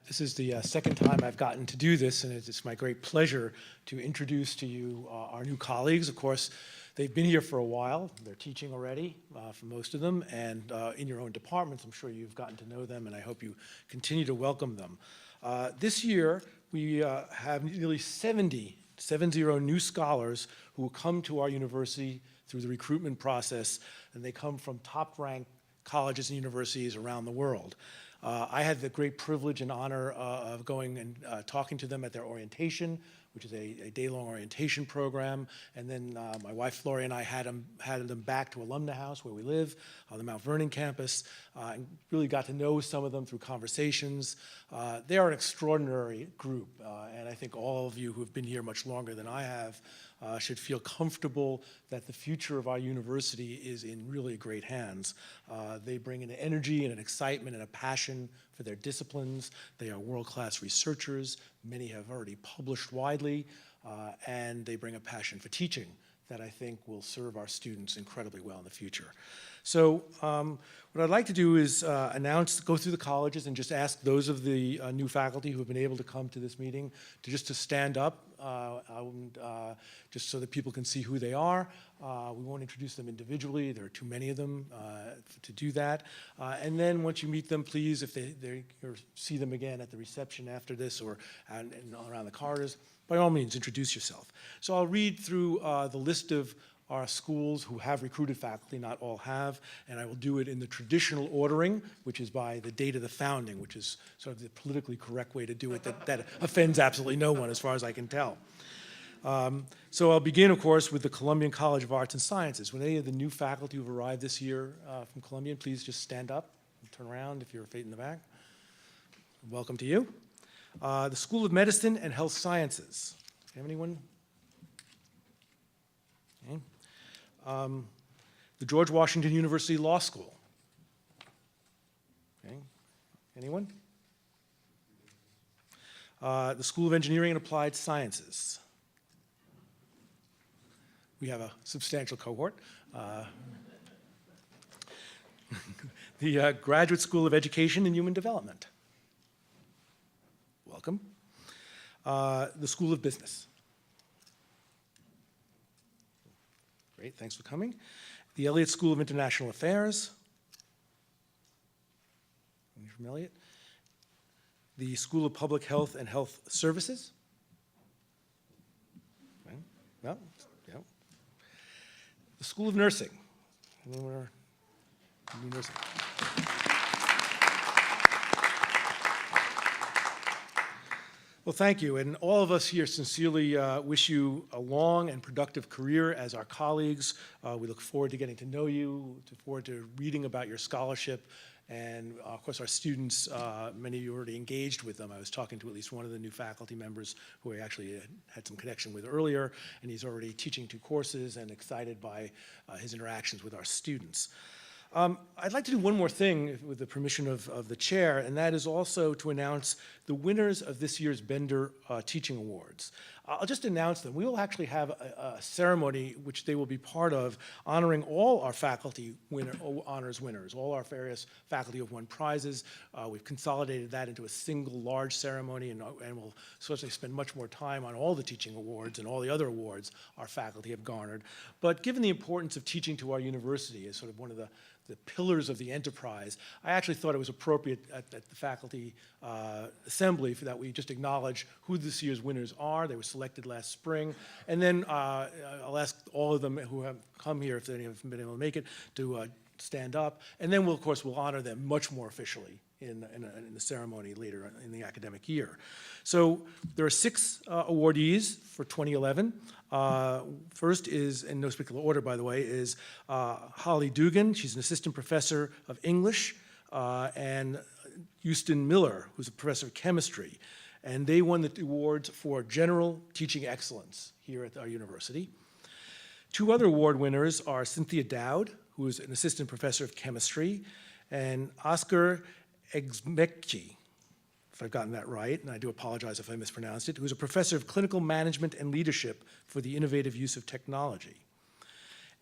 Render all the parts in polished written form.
This is the second time I've gotten to do this, and it's my great pleasure to introduce to you our new colleagues. Of course, they've been here for a while. They're teaching already for most of them, and in your own departments, I'm sure you've gotten to know them, and I hope you continue to welcome them. This year, we have nearly 70 new scholars who will come to our university through the recruitment process, and they come from top-ranked colleges and universities around the world. I had the great privilege and honor of going and talking to them at their orientation, which is a day-long orientation program. And then my wife, Lori, and I had them back to Alumni House, where we live, on the Mount Vernon campus, and really got to know some of them through conversations. They are an extraordinary group, and I think all of you who have been here much longer than I have should feel comfortable that the future of our university is in really great hands. They bring an energy and an excitement and a passion for their disciplines. They are world-class researchers. Many have already published widely, and they bring a passion for teaching that I think will serve our students incredibly well in the future. So what I'd like to do is go through the colleges and just ask those of the new faculty who have been able to come to this meeting to stand up, just so that people can see who they are. We won't introduce them individually. There are too many of them to do that. And then once you meet them, please, if or see them again at the reception after this or around the corridors, by all means, introduce yourself. So I'll read through the list of our schools who have recruited faculty, not all have, and I will do it in the traditional ordering, which is by the date of the founding, which is sort of the politically correct way to do it that offends absolutely no one as far as I can tell. So I'll begin, of course, with the Columbian College of Arts and Sciences. When any of the new faculty who've arrived this year from Columbian, please just stand up and turn around if you're in the back. Welcome to you. The School of Medicine and Health Sciences. Do you have anyone? Okay. The George Washington University Law School. Okay. Anyone? The School of Engineering and Applied Sciences. We have a substantial cohort. The Graduate School of Education and Human Development. Welcome. The School of Business. Great, thanks for coming. The Elliott School of International Affairs. Anyone from Elliott? The School of Public Health and Health Services. Okay. Well, yeah. The School of Nursing. Anyone do nursing? Well, thank you, and all of us here sincerely wish you a long and productive career as our colleagues. We look forward to getting to know you, look forward to reading about your scholarship, and of course our students, many of you already engaged with them. I was talking to at least one of the new faculty members who I actually had some connection with earlier, and he's already teaching 2 courses and excited by his interactions with our students. I'd like to do one more thing with the permission of the chair, and that is also to announce the winners of this year's Bender Teaching Awards. I'll just announce them. We will actually have a ceremony which they will be part of, honoring all our faculty honors winners, all our various faculty who have won prizes. We've consolidated that into a single large ceremony, and we'll certainly spend much more time on all the teaching awards and all the other awards our faculty have garnered. But given the importance of teaching to our university as sort of one of the pillars of the enterprise, I actually thought it was appropriate at the faculty assembly for that we just acknowledge who this year's winners are. They were selected last spring. And then I'll ask all of them who have come here, if any of them have been able to make it, to stand up. And then we'll honor them much more officially in the ceremony later in the academic year. So there are 6 awardees for 2011. First is, in no particular order, by the way, is Holly Dugan. She's an assistant professor of English, and Houston Miller, who's a professor of chemistry. And they won the awards for general teaching excellence here at our university. 2 other award winners are Cynthia Dowd, who is an assistant professor of chemistry, and Oscar Egzmekci, if I've gotten that right, and I do apologize if I mispronounced it, who's a professor of clinical management and leadership for the innovative use of technology.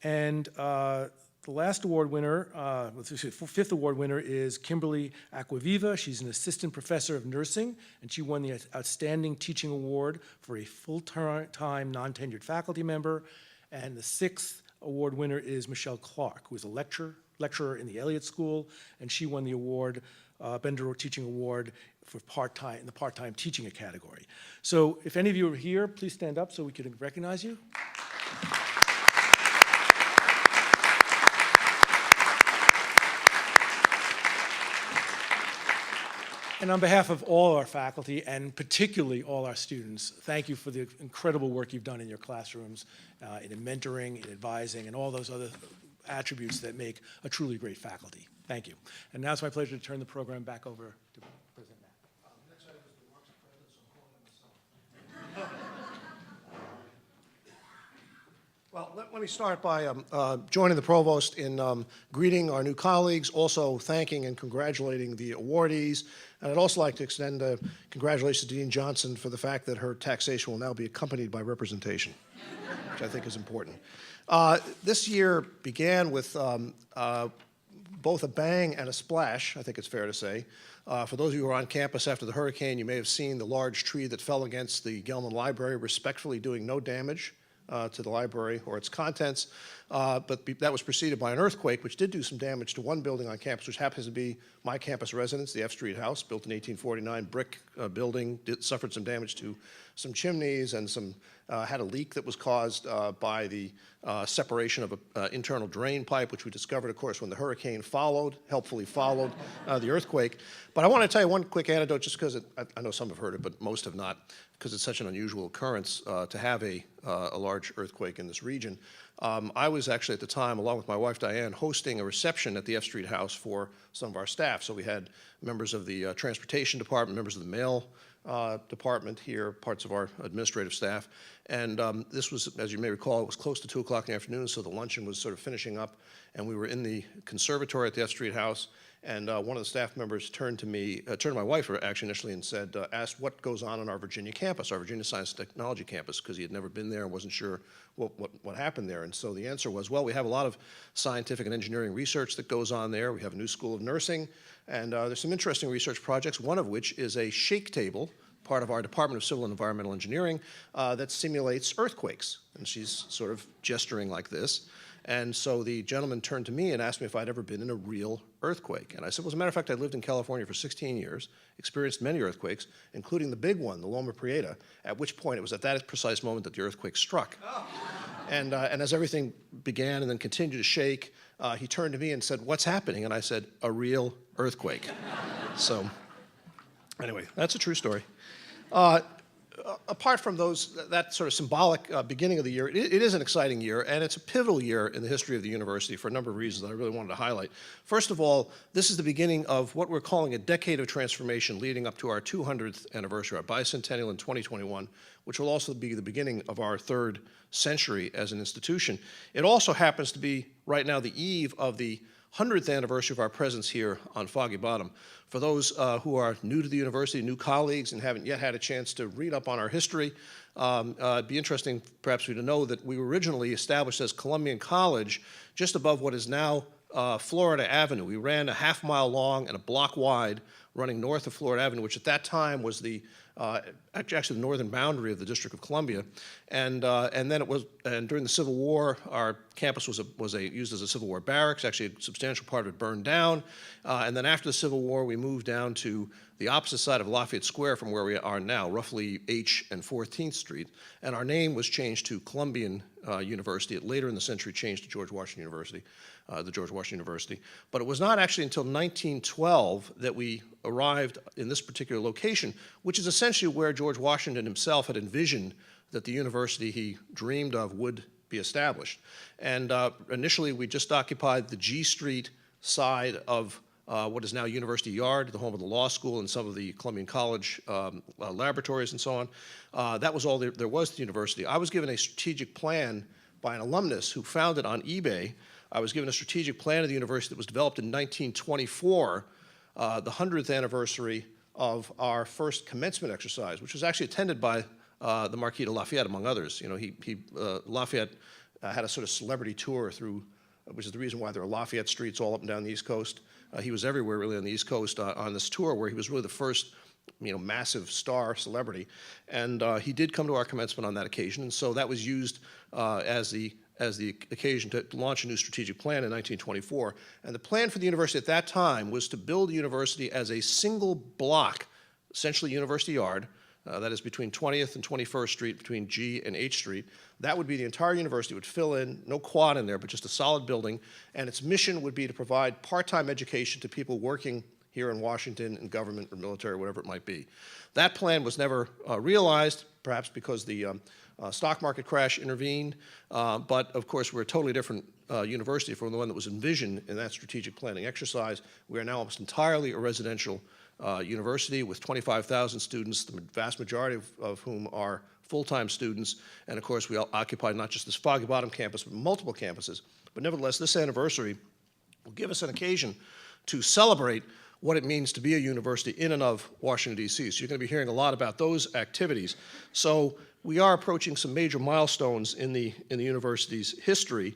And The last award winner, fifth award winner is Kimberly Acquaviva. She's an assistant professor of nursing, and she won the Outstanding Teaching Award for a full-time, non-tenured faculty member. And the sixth award winner is Michelle Clark, who is a lecturer in the Elliott School, and she won the award, Bender Teaching Award for part-time, in the part-time teaching category. So if any of you are here, please stand up so we can recognize you. And on behalf of all our faculty, and particularly all our students, thank you for the incredible work you've done in your classrooms, in mentoring, in advising, and all those other attributes that make a truly great faculty. Thank you. And now it's my pleasure to turn the program back over to President Mack. Next item is the marks of presidents, so I'm calling on myself. Well, let me start by joining the provost in greeting our new colleagues, also thanking and congratulating the awardees. And I'd also like to extend congratulations to Dean Johnson for the fact that her taxation will now be accompanied by representation, which I think is important. This year began with both a bang and a splash, I think it's fair to say. For those of you who were on campus after the hurricane, you may have seen the large tree that fell against the Gelman Library, respectfully doing no damage to the library or its contents, but that was preceded by an earthquake, which did do some damage to one building on campus, which happens to be my campus residence, the F Street House, built in 1849, brick building, suffered some damage to some chimneys and had a leak that was caused by the separation of an internal drain pipe, which we discovered, of course, when the hurricane helpfully followed the earthquake. But I want to tell you one quick anecdote, just because I know some have heard it, but most have not, because it's such an unusual occurrence to have a large earthquake in this region. I was actually at the time, along with my wife Diane, hosting a reception at the F Street House for some of our staff. So we had members of the transportation department, members of the mail department here, parts of our administrative staff. And this was, as you may recall, it was close to 2 o'clock in the afternoon, so the luncheon was sort of finishing up. And we were in the conservatory at the F Street House. And one of the staff members turned to my wife actually initially and said, asked what goes on our Virginia campus, our Virginia Science and Technology campus, because he had never been there and wasn't sure what happened there. And so the answer was, well, we have a lot of scientific and engineering research that goes on there. We have a new school of nursing, and there's some interesting research projects, one of which is a shake table, part of our Department of Civil and Environmental Engineering, that simulates earthquakes. And she's sort of gesturing like this. And so the gentleman turned to me and asked me if I'd ever been in a real earthquake. And I said, well, as a matter of fact, I lived in California for 16 years, experienced many earthquakes, including the big one, the Loma Prieta, at which point it was at that precise moment that the earthquake struck. Oh. And as everything began and then continued to shake, he turned to me and said, what's happening? And I said, a real earthquake. So anyway, that's a true story. Apart from that sort of symbolic beginning of the year, it is an exciting year, and it's a pivotal year in the history of the university for a number of reasons that I really wanted to highlight. First of all, this is the beginning of what we're calling a decade of transformation leading up to our 200th anniversary, our bicentennial in 2021, which will also be the beginning of our third century as an institution. It also happens to be right now the eve of the 100th anniversary of our presence here on Foggy Bottom. For those who are new to the university, new colleagues, and haven't yet had a chance to read up on our history, it'd be interesting perhaps for you to know that we were originally established as Columbian College just above what is now Florida Avenue. We ran a half-mile long and a block wide running north of Florida Avenue, which at that time was actually the northern boundary of the District of Columbia. And then during the Civil War, our campus was used as a Civil War barracks. Actually, a substantial part of it burned down. And then after the Civil War, we moved down to the opposite side of Lafayette Square from where we are now, roughly H and 14th Street. And our name was changed to Columbian University. It later in the century changed to George Washington University, the George Washington University. But it was not actually until 1912 that we arrived in this particular location, which is essentially where George Washington himself had envisioned that the university he dreamed of would be established. And initially, we just occupied the G Street side of what is now University Yard, the home of the law school and some of the Columbian College laboratories and so on. That was all there was to the university. I was given a strategic plan by an alumnus who found it on eBay. I was given a strategic plan of the university that was developed in 1924, the 100th anniversary of our first commencement exercise, which was actually attended by the Marquis de Lafayette, among others. You know, Lafayette had a sort of celebrity tour through which is the reason why there are Lafayette streets all up and down the East Coast. He was everywhere really on the East Coast on this tour, where he was really the first massive star celebrity. And he did come to our commencement on that occasion, and so that was used as the occasion to launch a new strategic plan in 1924. And the plan for the university at that time was to build the university as a single block, essentially University Yard, that is between 20th and 21st Street, between G and H Street. That would be the entire university. It would fill in, no quad in there, but just a solid building. And its mission would be to provide part-time education to people working here in Washington in government or military, whatever it might be. That plan was never realized, perhaps because the stock market crash intervened. But of course, we're a totally different university from the one that was envisioned in that strategic planning exercise. We are now almost entirely a residential university with 25,000 students, the vast majority of whom are full-time students. And of course, we occupy not just this Foggy Bottom campus, but multiple campuses. But nevertheless, this anniversary will give us an occasion to celebrate what it means to be a university in and of Washington, D.C. So you're going to be hearing a lot about those activities. So we are approaching some major milestones in the university's history.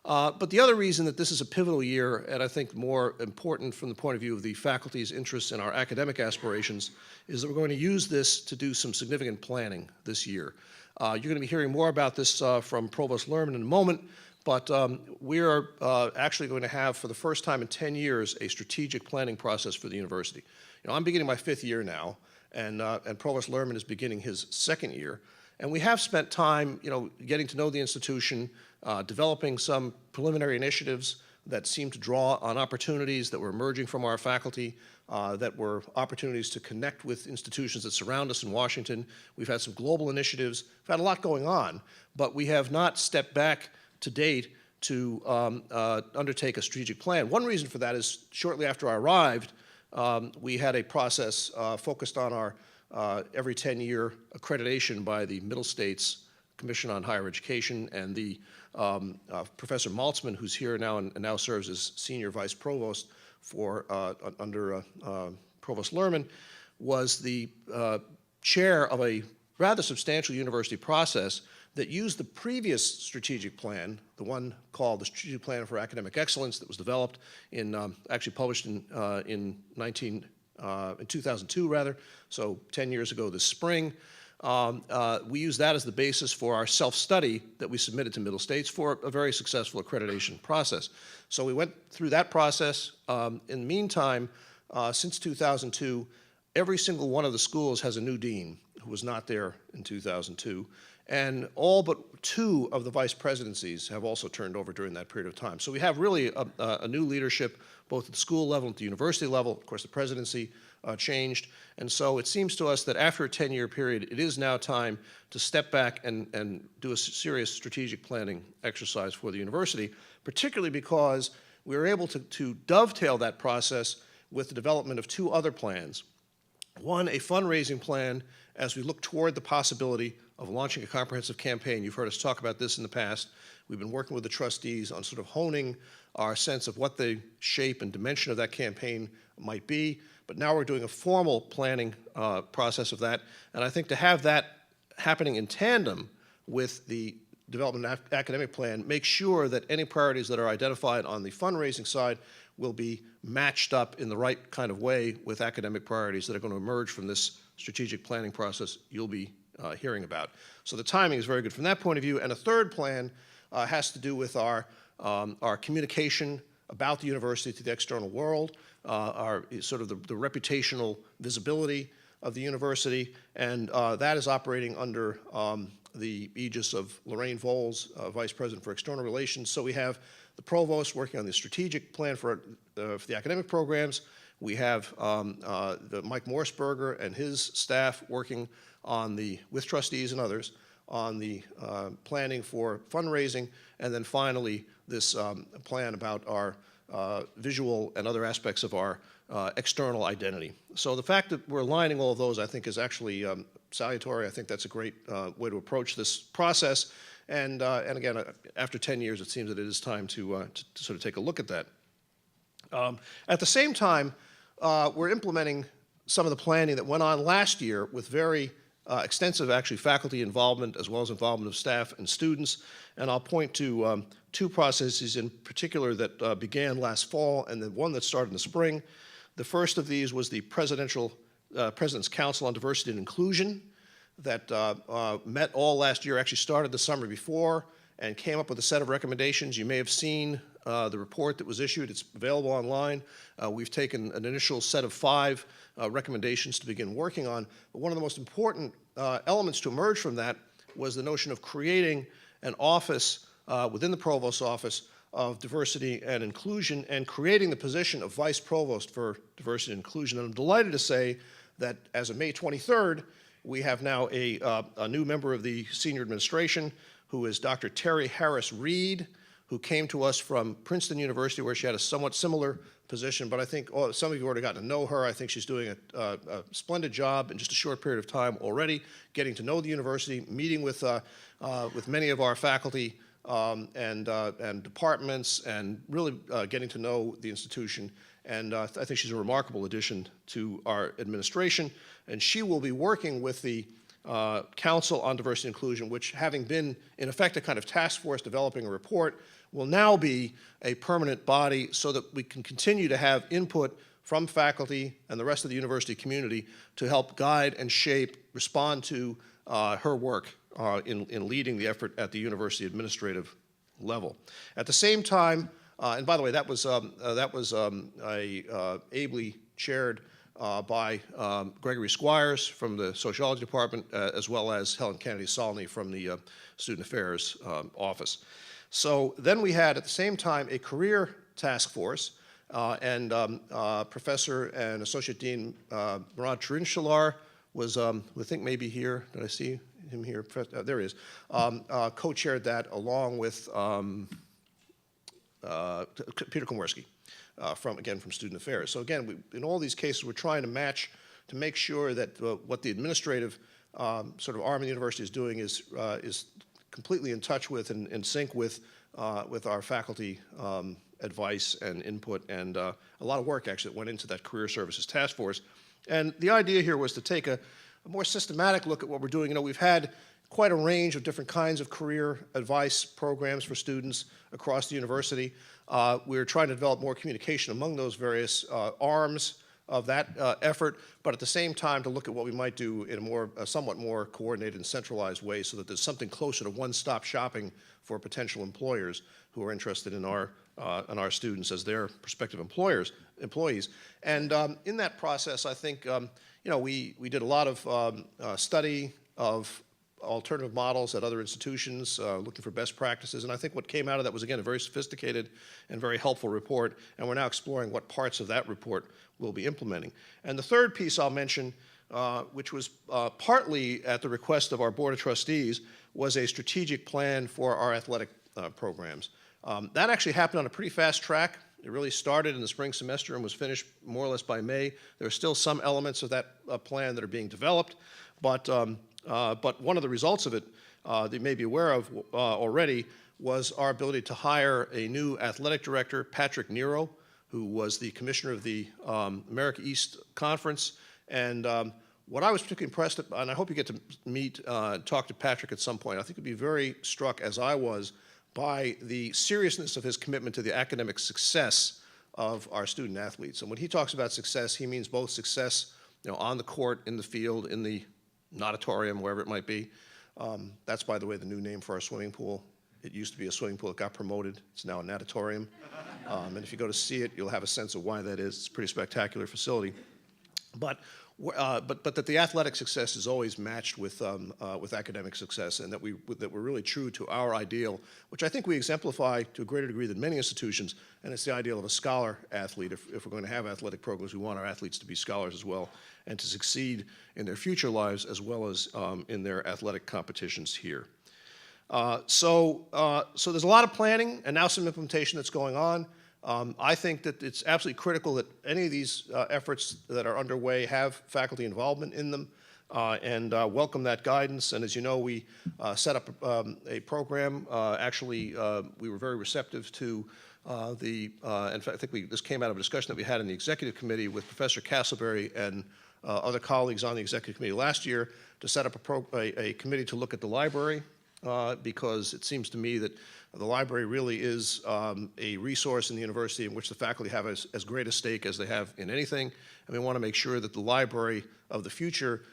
But the other reason that this is a pivotal year, and I think more important from the point of view of the faculty's interests in our academic aspirations, is that we're going to use this to do some significant planning this year. You're going to be hearing more about this from Provost Lerman in a moment, but we are actually going to have, for the first time in 10 years, a strategic planning process for the university. I'm beginning my 5th year now, and Provost Lerman is beginning his 2nd year. And we have spent time, getting to know the institution, developing some preliminary initiatives that seem to draw on opportunities that were emerging from our faculty, that were opportunities to connect with institutions that surround us in Washington. We've had some global initiatives. We've had a lot going on, but we have not stepped back to date to undertake a strategic plan. One reason for that is shortly after I arrived, we had a process focused on our every 10-year accreditation by the Middle States Commission on Higher Education, and the Professor Maltzman, who's here now and now serves as Senior Vice Provost for under Provost Lerman, was the chair of a rather substantial university process that used the previous strategic plan, the one called the Strategic Plan for Academic Excellence, that was developed in, actually published in 2002 rather, so 10 years ago this spring. We used that as the basis for our self-study that we submitted to Middle States for a very successful accreditation process. So we went through that process. In the meantime, since 2002, every single one of the schools has a new dean who was not there in 2002. And all but 2 of the vice presidencies have also turned over during that period of time. So we have really a new leadership, both at the school level and at the university level. Of course, the presidency changed. And so it seems to us that after a 10-year period, it is now time to step back and do a serious strategic planning exercise for the university, particularly because we were able to dovetail that process with the development of 2 other plans. One, a fundraising plan as we look toward the possibility of launching a comprehensive campaign. You've heard us talk about this in the past. We've been working with the trustees on sort of honing our sense of what the shape and dimension of that campaign might be. But now we're doing a formal planning process of that. And I think to have that happening in tandem with the development academic plan, make sure that any priorities that are identified on the fundraising side will be matched up in the right kind of way with academic priorities that are going to emerge from this strategic planning process you'll be hearing about. So the timing is very good from that point of view. And a third plan has to do with our communication about the university to the external world, our sort of the reputational visibility of the university, and that is operating under the aegis of Lorraine Voles, Vice President for External Relations. So we have the provost working on the strategic plan for the academic programs. We have Mike Morseberger and his staff working on with trustees and others on the planning for fundraising, and then finally this plan about our visual and other aspects of our external identity. So the fact that we're aligning all of those, I think, is actually salutary. I think that's a great way to approach this process. And again, after 10 years, it seems that it is time to sort of take a look at that. At the same time, we're implementing some of the planning that went on last year with very extensive, actually, faculty involvement as well as involvement of staff and students. And I'll point to two processes in particular that began last fall and the one that started in the spring. The first of these was the President's Council on Diversity and Inclusion that met all last year, actually started the summer before, and came up with a set of recommendations. You may have seen the report that was issued. It's available online. We've taken an initial set of 5 recommendations to begin working on. But one of the most important elements to emerge from that was the notion of creating an office within the Provost's office of diversity and inclusion and creating the position of Vice Provost for diversity and inclusion. And I'm delighted to say that as of May 23rd, we have now a new member of the senior administration who is Dr. Terry Harris Reed, who came to us from Princeton University, where she had a somewhat similar position. But I think some of you have already gotten to know her. I think she's doing a splendid job in just a short period of time already, getting to know the university, meeting with many of our faculty and departments, and really getting to know the institution. And I think she's a remarkable addition to our administration. And she will be working with the Council on Diversity and Inclusion, which, having been, in effect, a kind of task force developing a report, will now be a permanent body so that we can continue to have input from faculty and the rest of the university community to help guide and shape, respond to her work in leading the effort at the university administrative level. At the same time, and by the way, that was ably chaired by Gregory Squires from the sociology department, as well as Helen Kennedy Solney from the student affairs office. So then we had, at the same time, a career task force, and Professor and Associate Dean Murad Turinshalar was, I think, maybe here. Did I see him here? There he is. Co-chaired that along with Peter Komorski. From Student Affairs. So again, in all these cases, we're trying to match to make sure that what the administrative sort of arm of the university is doing is completely in touch with and in sync with our faculty advice and input, and a lot of work actually that went into that career services task force. And the idea here was to take a more systematic look at what we're doing. You know, we've had quite a range of different kinds of career advice programs for students across the university. We're trying to develop more communication among those various arms of that effort, but at the same time to look at what we might do in a somewhat more coordinated and centralized way so that there's something closer to one-stop shopping for potential employers who are interested in our students as their prospective employees. And in that process, I think, we did a lot of study of alternative models at other institutions, looking for best practices. And I think what came out of that was, again, a very sophisticated and very helpful report, and we're now exploring what parts of that report we'll be implementing. And the third piece I'll mention, which was partly at the request of our Board of Trustees, was a strategic plan for our athletic programs. That actually happened on a pretty fast track. It really started in the spring semester and was finished more or less by May. There are still some elements of that plan that are being developed, but one of the results of it that you may be aware of already was our ability to hire a new athletic director, Patrick Nero, who was the commissioner of the America East Conference. And what I was particularly impressed, and I hope you get to talk to Patrick at some point, I think you'd be very struck, as I was, by the seriousness of his commitment to the academic success of our student athletes. And when he talks about success, he means both success, on the court, in the field, in the auditorium, wherever it might be. That's, by the way, the new name for our swimming pool. It used to be a swimming pool. It got promoted. It's now a natatorium. And if you go to see it, you'll have a sense of why that is. It's a pretty spectacular facility. But that the athletic success is always matched with academic success, and that we're really true to our ideal, which I think we exemplify to a greater degree than many institutions, and it's the ideal of a scholar athlete. If we're going to have athletic programs, we want our athletes to be scholars as well, and to succeed in their future lives as well as in their athletic competitions here. So there's a lot of planning and now some implementation that's going on. I think that it's absolutely critical that any of these efforts that are underway have faculty involvement in them, and welcome that guidance. And as you know, we set up a program. Actually, we were very receptive to In fact, I think this came out of a discussion that we had in the executive committee with Professor Castleberry and other colleagues on the executive committee last year to set up a committee to look at the library, because it seems to me that the library really is a resource in the university in which the faculty have as great a stake as they have in anything, and we want to make sure that the library of the future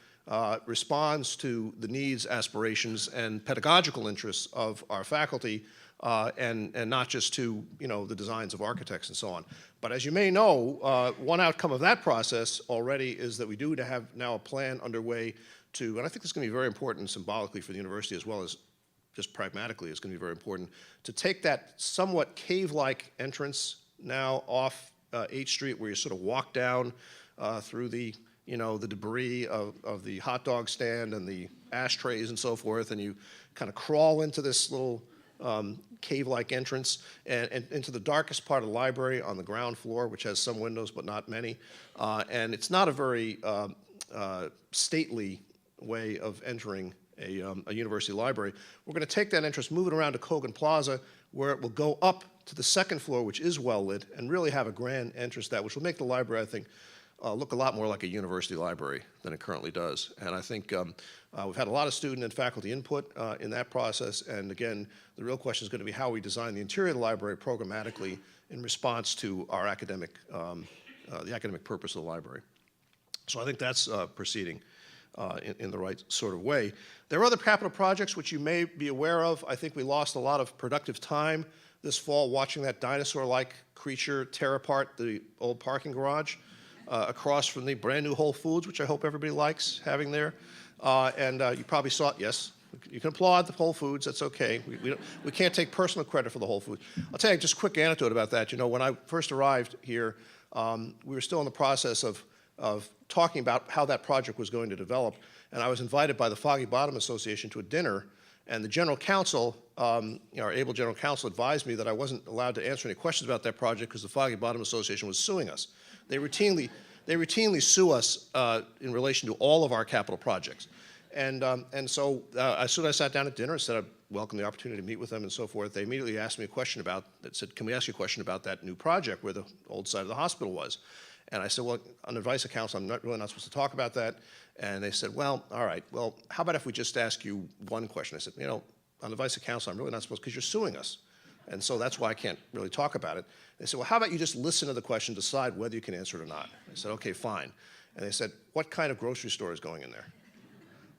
responds to the needs, aspirations, and pedagogical interests of our faculty, and not just to, the designs of architects and so on. But as you may know, one outcome of that process already is that we do have now a plan underway to, and I think this is going to be very important symbolically for the university as well as just pragmatically, it's going to be very important, to take that somewhat cave-like entrance now off 8th Street where you sort of walk down through the debris of the hot dog stand and the ashtrays and so forth, and you kind of crawl into this little cave-like entrance and into the darkest part of the library on the ground floor, which has some windows but not many. And it's not a very stately way of entering a university library. We're going to take that entrance, move it around to Kogan Plaza, where it will go up to the second floor, which is well lit, and really have a grand entrance which will make the library, I think, look a lot more like a university library than it currently does. And I think we've had a lot of student and faculty input in that process. And again, the real question is going to be how we design the interior of the library programmatically in response to our the academic purpose of the library. So I think that's proceeding in the right sort of way. There are other capital projects which you may be aware of. I think we lost a lot of productive time this fall watching that dinosaur-like creature tear apart the old parking garage across from the brand new Whole Foods, which I hope everybody likes having there. You probably saw it, yes. You can applaud the Whole Foods, that's okay. We can't take personal credit for the Whole Foods. I'll tell you just a quick anecdote about that. When I first arrived here, we were still in the process of talking about how that project was going to develop, and I was invited by the Foggy Bottom Association to a dinner, and the general counsel, our able general counsel, advised me that I wasn't allowed to answer any questions about that project because the Foggy Bottom Association was suing us. They routinely sue us in relation to all of our capital projects. So as soon as I sat down at dinner and said I'd welcome the opportunity to meet with them and so forth, they immediately asked me a question said, can we ask you a question about that new project where the old site of the hospital was? And I said, well, on advice of counsel, I'm really not supposed to talk about that. And they said, well, all right, well, how about if we just ask you one question? I said, on advice of counsel, I'm really not supposed, because you're suing us. And so that's why I can't really talk about it. They said, well, how about you just listen to the question, decide whether you can answer it or not? I said, okay, fine. And they said, what kind of grocery store is going in there?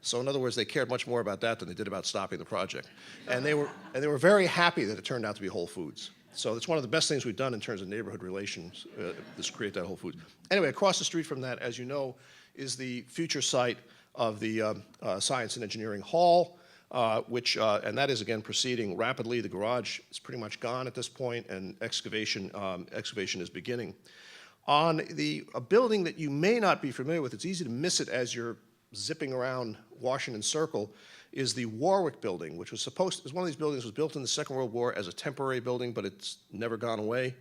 So in other words, they cared much more about that than they did about stopping the project. And they were very happy that it turned out to be Whole Foods. So it's one of the best things we've done in terms of neighborhood relations, to create that Whole Foods. Anyway, across the street from that, as you know, is the future site of the Science and Engineering Hall, and that is, again, proceeding rapidly. The garage is pretty much gone at this point, and excavation is beginning. On a building that you may not be familiar with, it's easy to miss it as you're zipping around Washington Circle, is the Warwick Building, which was one of these buildings was built in the Second World War as a temporary building, but it's never gone away.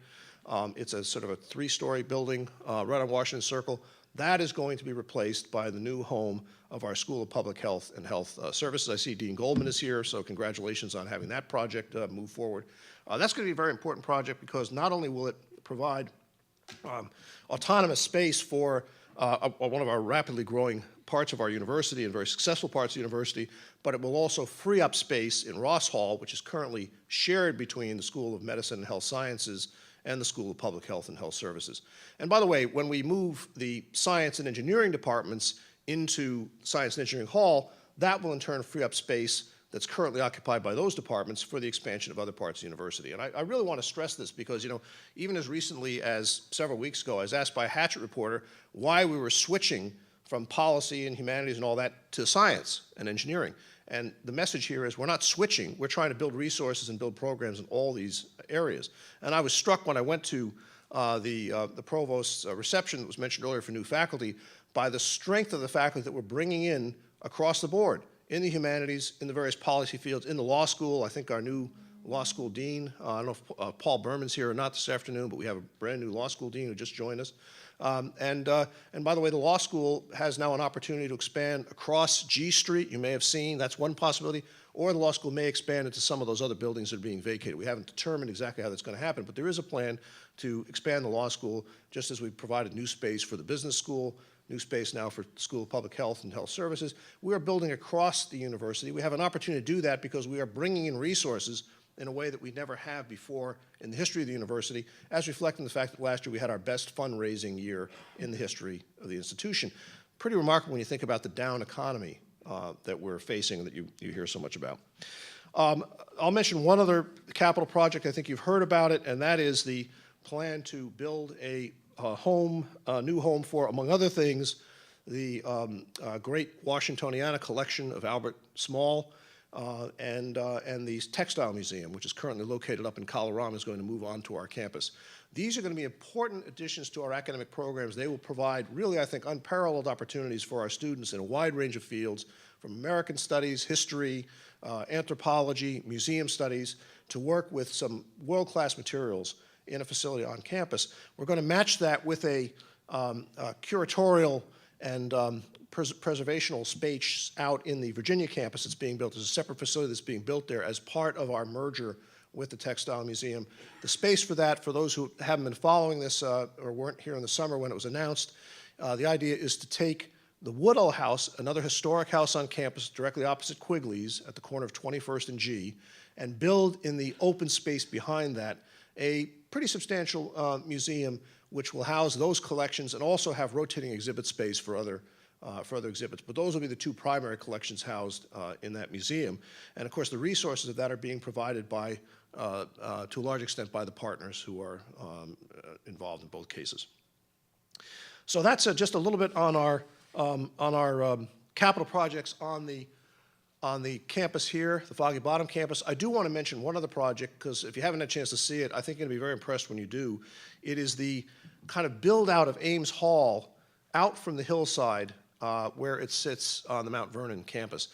It's a sort of a 3-story building right on Washington Circle. That is going to be replaced by the new home of our School of Public Health and Health Services. I see Dean Goldman is here, so congratulations on having that project move forward. That's going to be a very important project because not only will it provide autonomous space for one of our rapidly growing parts of our university and very successful parts of the university, but it will also free up space in Ross Hall, which is currently shared between the School of Medicine and Health Sciences and the School of Public Health and Health Services. And by the way, when we move the science and engineering departments into Science and Engineering Hall, that will in turn free up space that's currently occupied by those departments for the expansion of other parts of the university. And I really want to stress this because, even as recently as several weeks ago, I was asked by a Hatchet reporter why we were switching from policy and humanities and all that to science and engineering. And the message here is we're not switching. We're trying to build resources and build programs in all these areas. And I was struck when I went to the provost's reception that was mentioned earlier for new faculty by the strength of the faculty that we're bringing in across the board, in the humanities, in the various policy fields, in the law school. I think our new law school dean, I don't know if Paul Berman's here or not this afternoon, but we have a brand new law school dean who just joined us. And by the way, the law school has now an opportunity to expand across G Street. You may have seen, that's one possibility, or the law school may expand into some of those other buildings that are being vacated. We haven't determined exactly how that's going to happen, but there is a plan to expand the law school, just as we've provided new space for the business school, new space now for the School of Public Health and Health Services. We are building across the university. We have an opportunity to do that because we are bringing in resources in a way that we never have before in the history of the university, as reflected in the fact that last year we had our best fundraising year in the history of the institution. Pretty remarkable when you think about the down economy that we're facing and that you hear so much about. I'll mention one other capital project. I think you've heard about it, and that is the plan to build a new home for, among other things, the great Washingtoniana collection of Albert Small, and the Textile Museum, which is currently located up in Colorado, is going to move on to our campus. These are going to be important additions to our academic programs. They will provide really, I think, unparalleled opportunities for our students in a wide range of fields, from American studies, history, anthropology, museum studies, to work with some world-class materials in a facility on campus. We're going to match that with a curatorial and preservational space out in the Virginia campus that's being built. There's a separate facility that's being built there as part of our merger with the Textile Museum. The space for that, for those who haven't been following this or weren't here in the summer when it was announced, the idea is to take the Woodhull House, another historic house on campus directly opposite Quigley's at the corner of 21st and G, and build in the open space behind that a pretty substantial museum which will house those collections and also have rotating exhibit space for other exhibits. But those will be the two primary collections housed in that museum. And of course, the resources of that are being provided by, to a large extent, by the partners who are involved in both cases. So that's just a little bit on our capital projects on the campus here, the Foggy Bottom campus. I do want to mention one other project, because if you haven't had a chance to see it, I think you're going to be very impressed when you do. It is the kind of build-out of Ames Hall out from the hillside where it sits on the Mount Vernon campus.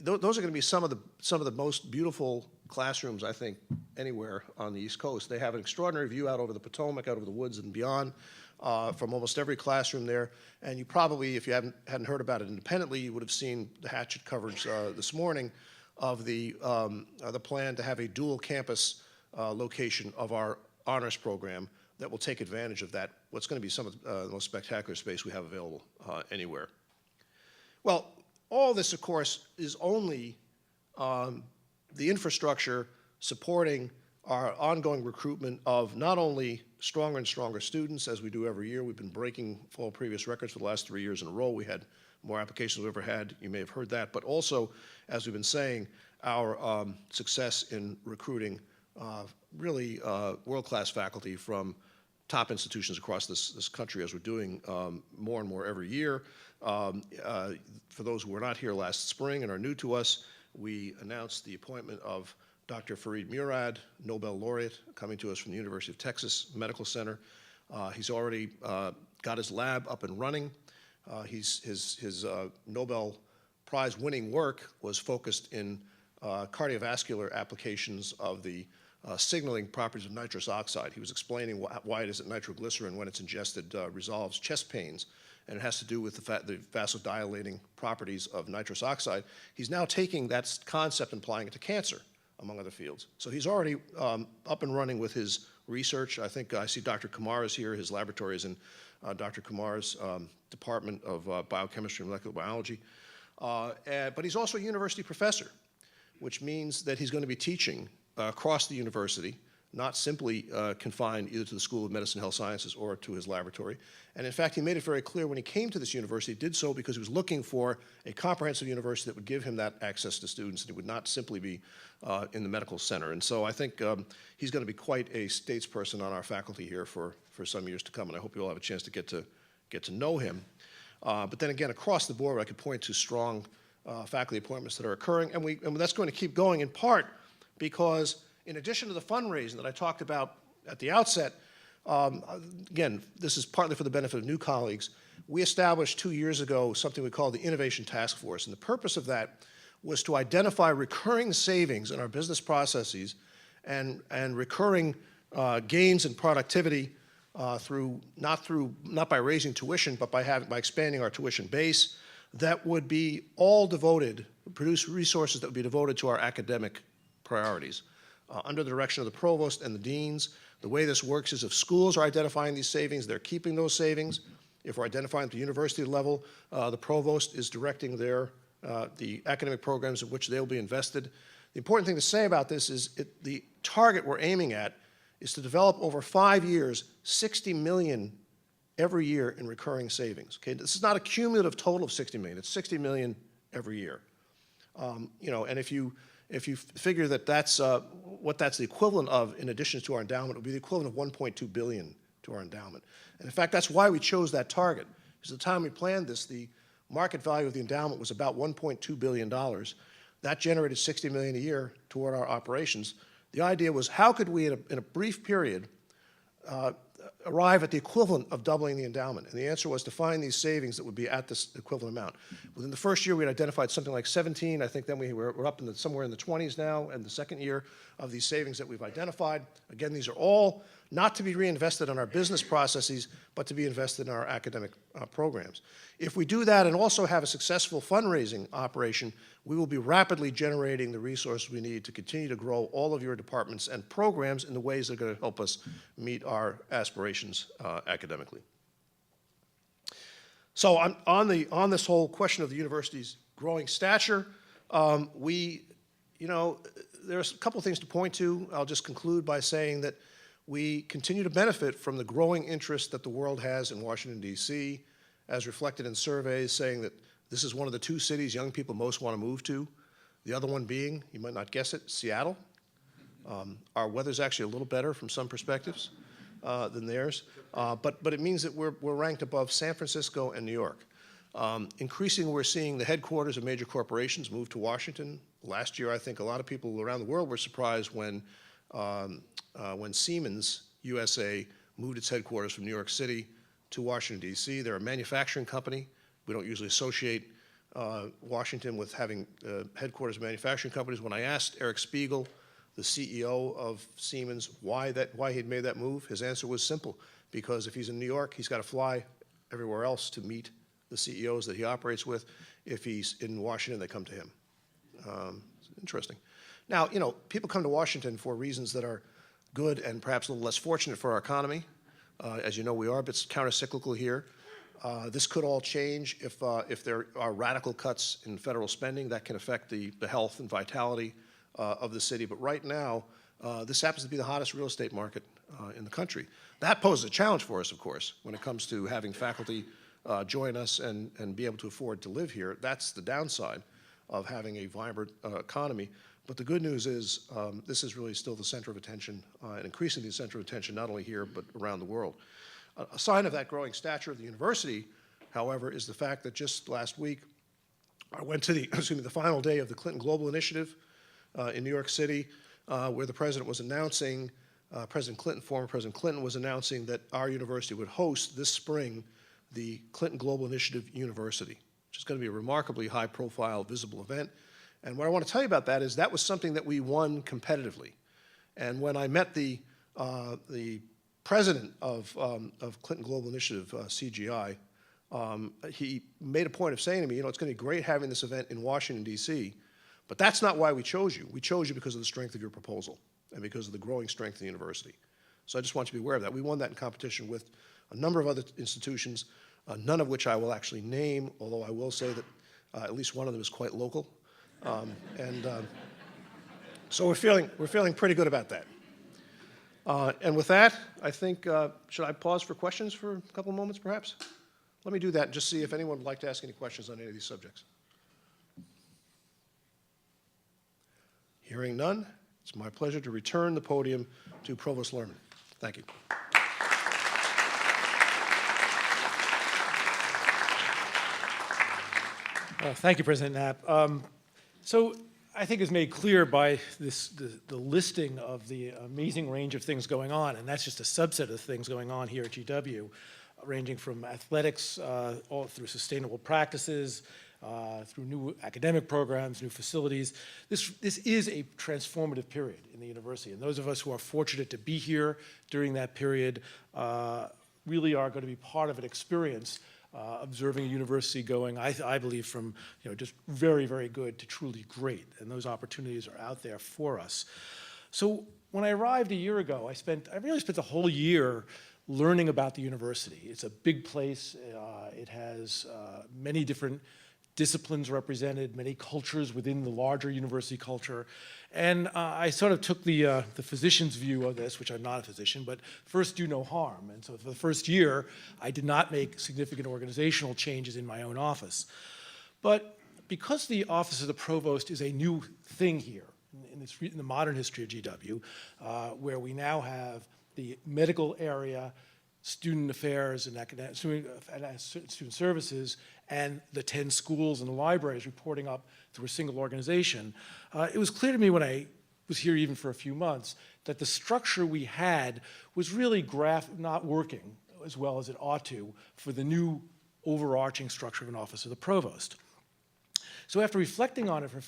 Those are going to be some of the most beautiful classrooms, I think, anywhere on the East Coast. They have an extraordinary view out over the Potomac, out over the woods and beyond, from almost every classroom there. And you probably, if you hadn't heard about it independently, you would have seen the Hatchet coverage this morning of the plan to have a dual campus location of our honors program that will take advantage of that, what's going to be some of the most spectacular space we have available anywhere. Well, all this, of course, is only the infrastructure supporting our ongoing recruitment of not only stronger and stronger students, as we do every year. We've been breaking all previous records for the last 3 years in a row. We had more applications than we've ever had. You may have heard that. But also, as we've been saying, our success in recruiting really world-class faculty from top institutions across this country, as we're doing more and more every year. For those who were not here last spring and are new to us, we announced the appointment of Dr. Fareed Murad, Nobel laureate, coming to us from the University of Texas Medical Center. He's already got his lab up and running. His Nobel Prize winning work was focused in cardiovascular applications of the signaling properties of nitrous oxide. He was explaining why it is that nitroglycerin, when it's ingested, resolves chest pains, and it has to do with the vasodilating properties of nitrous oxide. He's now taking that concept and applying it to cancer, among other fields. So he's already up and running with his research. I think I see Dr. Kumar is here. His laboratory is in Dr. Kumar's Department of Biochemistry and Molecular Biology. But he's also a university professor, which means that he's going to be teaching across the university, not simply confined either to the School of Medicine and Health Sciences or to his laboratory. And in fact, he made it very clear when he came to this university, he did so because he was looking for a comprehensive university that would give him that access to students, and it would not simply be in the medical center. And so I think he's going to be quite a statesperson on our faculty here for some years to come, and I hope you all have a chance to get to know him. But then again, across the board, I could point to strong faculty appointments that are occurring, and that's going to keep going in part because in addition to the fundraising that I talked about at the outset, again, this is partly for the benefit of new colleagues, we established 2 years ago something we call the Innovation Task Force. And the purpose of that was to identify recurring savings in our business processes and recurring gains in productivity not by raising tuition, but by expanding our tuition base that would be all devoted produce resources that would be devoted to our academic priorities. Under the direction of the provost and the deans, the way this works is if schools are identifying these savings, they're keeping those savings. If we're identifying at the university level, the provost is directing the academic programs in which they'll be invested. The important thing to say about this is the target we're aiming at is to develop over 5 years, 60 million every year in recurring savings. Okay, this is not a cumulative total of 60 million. It's 60 million every year. You know, and if you figure that that's what that's the equivalent of in addition to our endowment, it would be the equivalent of 1.2 billion to our endowment. And in fact, that's why we chose that target. Because at the time we planned this, the market value of the endowment was about $1.2 billion. That generated 60 million a year toward our operations. The idea was, how could we, in a brief period, arrive at the equivalent of doubling the endowment? And the answer was to find these savings that would be at this equivalent amount. Within the first year, we had identified something like 17. I think then we're up in somewhere in the 20s now, and the second year of these savings that we've identified. Again, these are all not to be reinvested in our business processes, but to be invested in our academic programs. If we do that and also have a successful fundraising operation, we will be rapidly generating the resources we need to continue to grow all of your departments and programs in the ways that are going to help us meet our aspirations academically. So on this whole question of the university's growing stature, there's a couple of things to point to. I'll just conclude by saying that we continue to benefit from the growing interest that the world has in Washington, D.C., as reflected in surveys saying that this is one of the 2 cities young people most want to move to. The other one being, you might not guess it, Seattle. Our weather's actually a little better from some perspectives than theirs. But it means that we're ranked above San Francisco and New York. Increasingly, we're seeing the headquarters of major corporations move to Washington. Last year, I think a lot of people around the world were surprised when Siemens USA moved its headquarters from New York City to Washington, D.C. They're a manufacturing company. We don't usually associate Washington with having headquarters of manufacturing companies. When I asked Eric Spiegel, the CEO of Siemens, why he'd made that move, his answer was simple. Because if he's in New York, he's got to fly everywhere else to meet the CEOs that he operates with. If he's in Washington, they come to him. Interesting. Now, you know, people come to Washington for reasons that are good and perhaps a little less fortunate for our economy. As you know, we are a bit countercyclical here. This could all change if there are radical cuts in federal spending that can affect the health and vitality of the city. But right now, this happens to be the hottest real estate market in the country. That poses a challenge for us, of course, when it comes to having faculty join us and be able to afford to live here. That's the downside of having a vibrant economy. But the good news is this is really still the center of attention and increasingly the center of attention not only here but around the world. A sign of that growing stature of the university, however, is the fact that just last week I went to the final day of the Clinton Global Initiative in New York City, where the president was announcing, former President Clinton was announcing that our university would host this spring the Clinton Global Initiative University, which is going to be a remarkably high-profile, visible event. And what I want to tell you about that is that was something that we won competitively. And when I met the president of Clinton Global Initiative, CGI, he made a point of saying to me, you know, it's going to be great having this event in Washington, D.C., but that's not why we chose you. We chose you because of the strength of your proposal and because of the growing strength of the university. So I just want you to be aware of that. We won that in competition with a number of other institutions, none of which I will actually name, although I will say that at least one of them is quite local. So we're feeling pretty good about that. And with that, I think, should I pause for questions for a couple of moments, perhaps? Let me do that and just see if anyone would like to ask any questions on any of these subjects. Hearing none, it's my pleasure to return the podium to Provost Lerman. Thank you. Thank you, President Knapp. So I think it's made clear by the listing of the amazing range of things going on, and that's just a subset of things going on here at GW, ranging from athletics all through sustainable practices, through new academic programs, new facilities. This is a transformative period in the university, and those of us who are fortunate to be here during that period really are going to be part of an experience observing a university going, I believe, from just very, very good to truly great. And those opportunities are out there for us. So when I arrived a year ago, I really spent the whole year learning about the university. It's a big place. It has many different disciplines represented, many cultures within the larger university culture. And I sort of took the physician's view of this, which I'm not a physician, but first do no harm. And so for the first year, I did not make significant organizational changes in my own office. But because the Office of the Provost is a new thing here in the modern history of GW, where we now have the medical area, student affairs and student services, and the 10 schools and the libraries reporting up through a single organization, it was clear to me when I was here even for a few months that the structure we had was really not working as well as it ought to for the new overarching structure of an Office of the Provost. So after reflecting on it for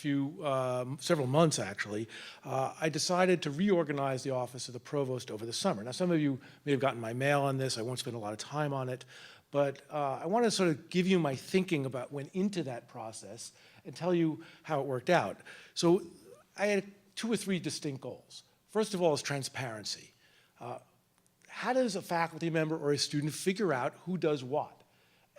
several months actually, I decided to reorganize the Office of the Provost over the summer. Now some of you may have gotten my mail on this. I won't spend a lot of time on it, but I want to sort of give you my thinking about went into that process and tell you how it worked out. So I had 2 or 3 distinct goals. First of all is transparency. How does a faculty member or a student figure out who does what?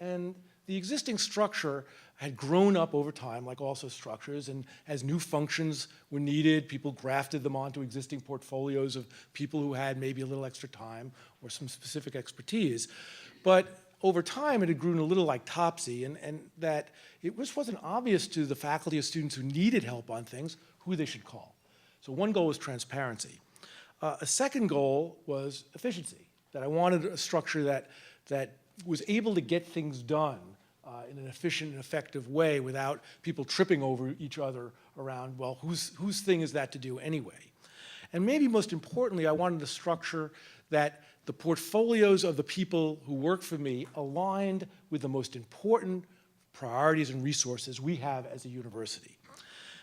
And the existing structure had grown up over time, like also structures, and as new functions were needed, people grafted them onto existing portfolios of people who had maybe a little extra time or some specific expertise. But over time, it had grown a little like Topsy, and that it just wasn't obvious to the faculty or students who needed help on things who they should call. So one goal was transparency. A second goal was efficiency, that I wanted a structure that was able to get things done in an efficient and effective way without people tripping over each other around, well, whose thing is that to do anyway? And maybe most importantly, I wanted a structure that the portfolios of the people who work for me aligned with the most important priorities and resources we have as a university.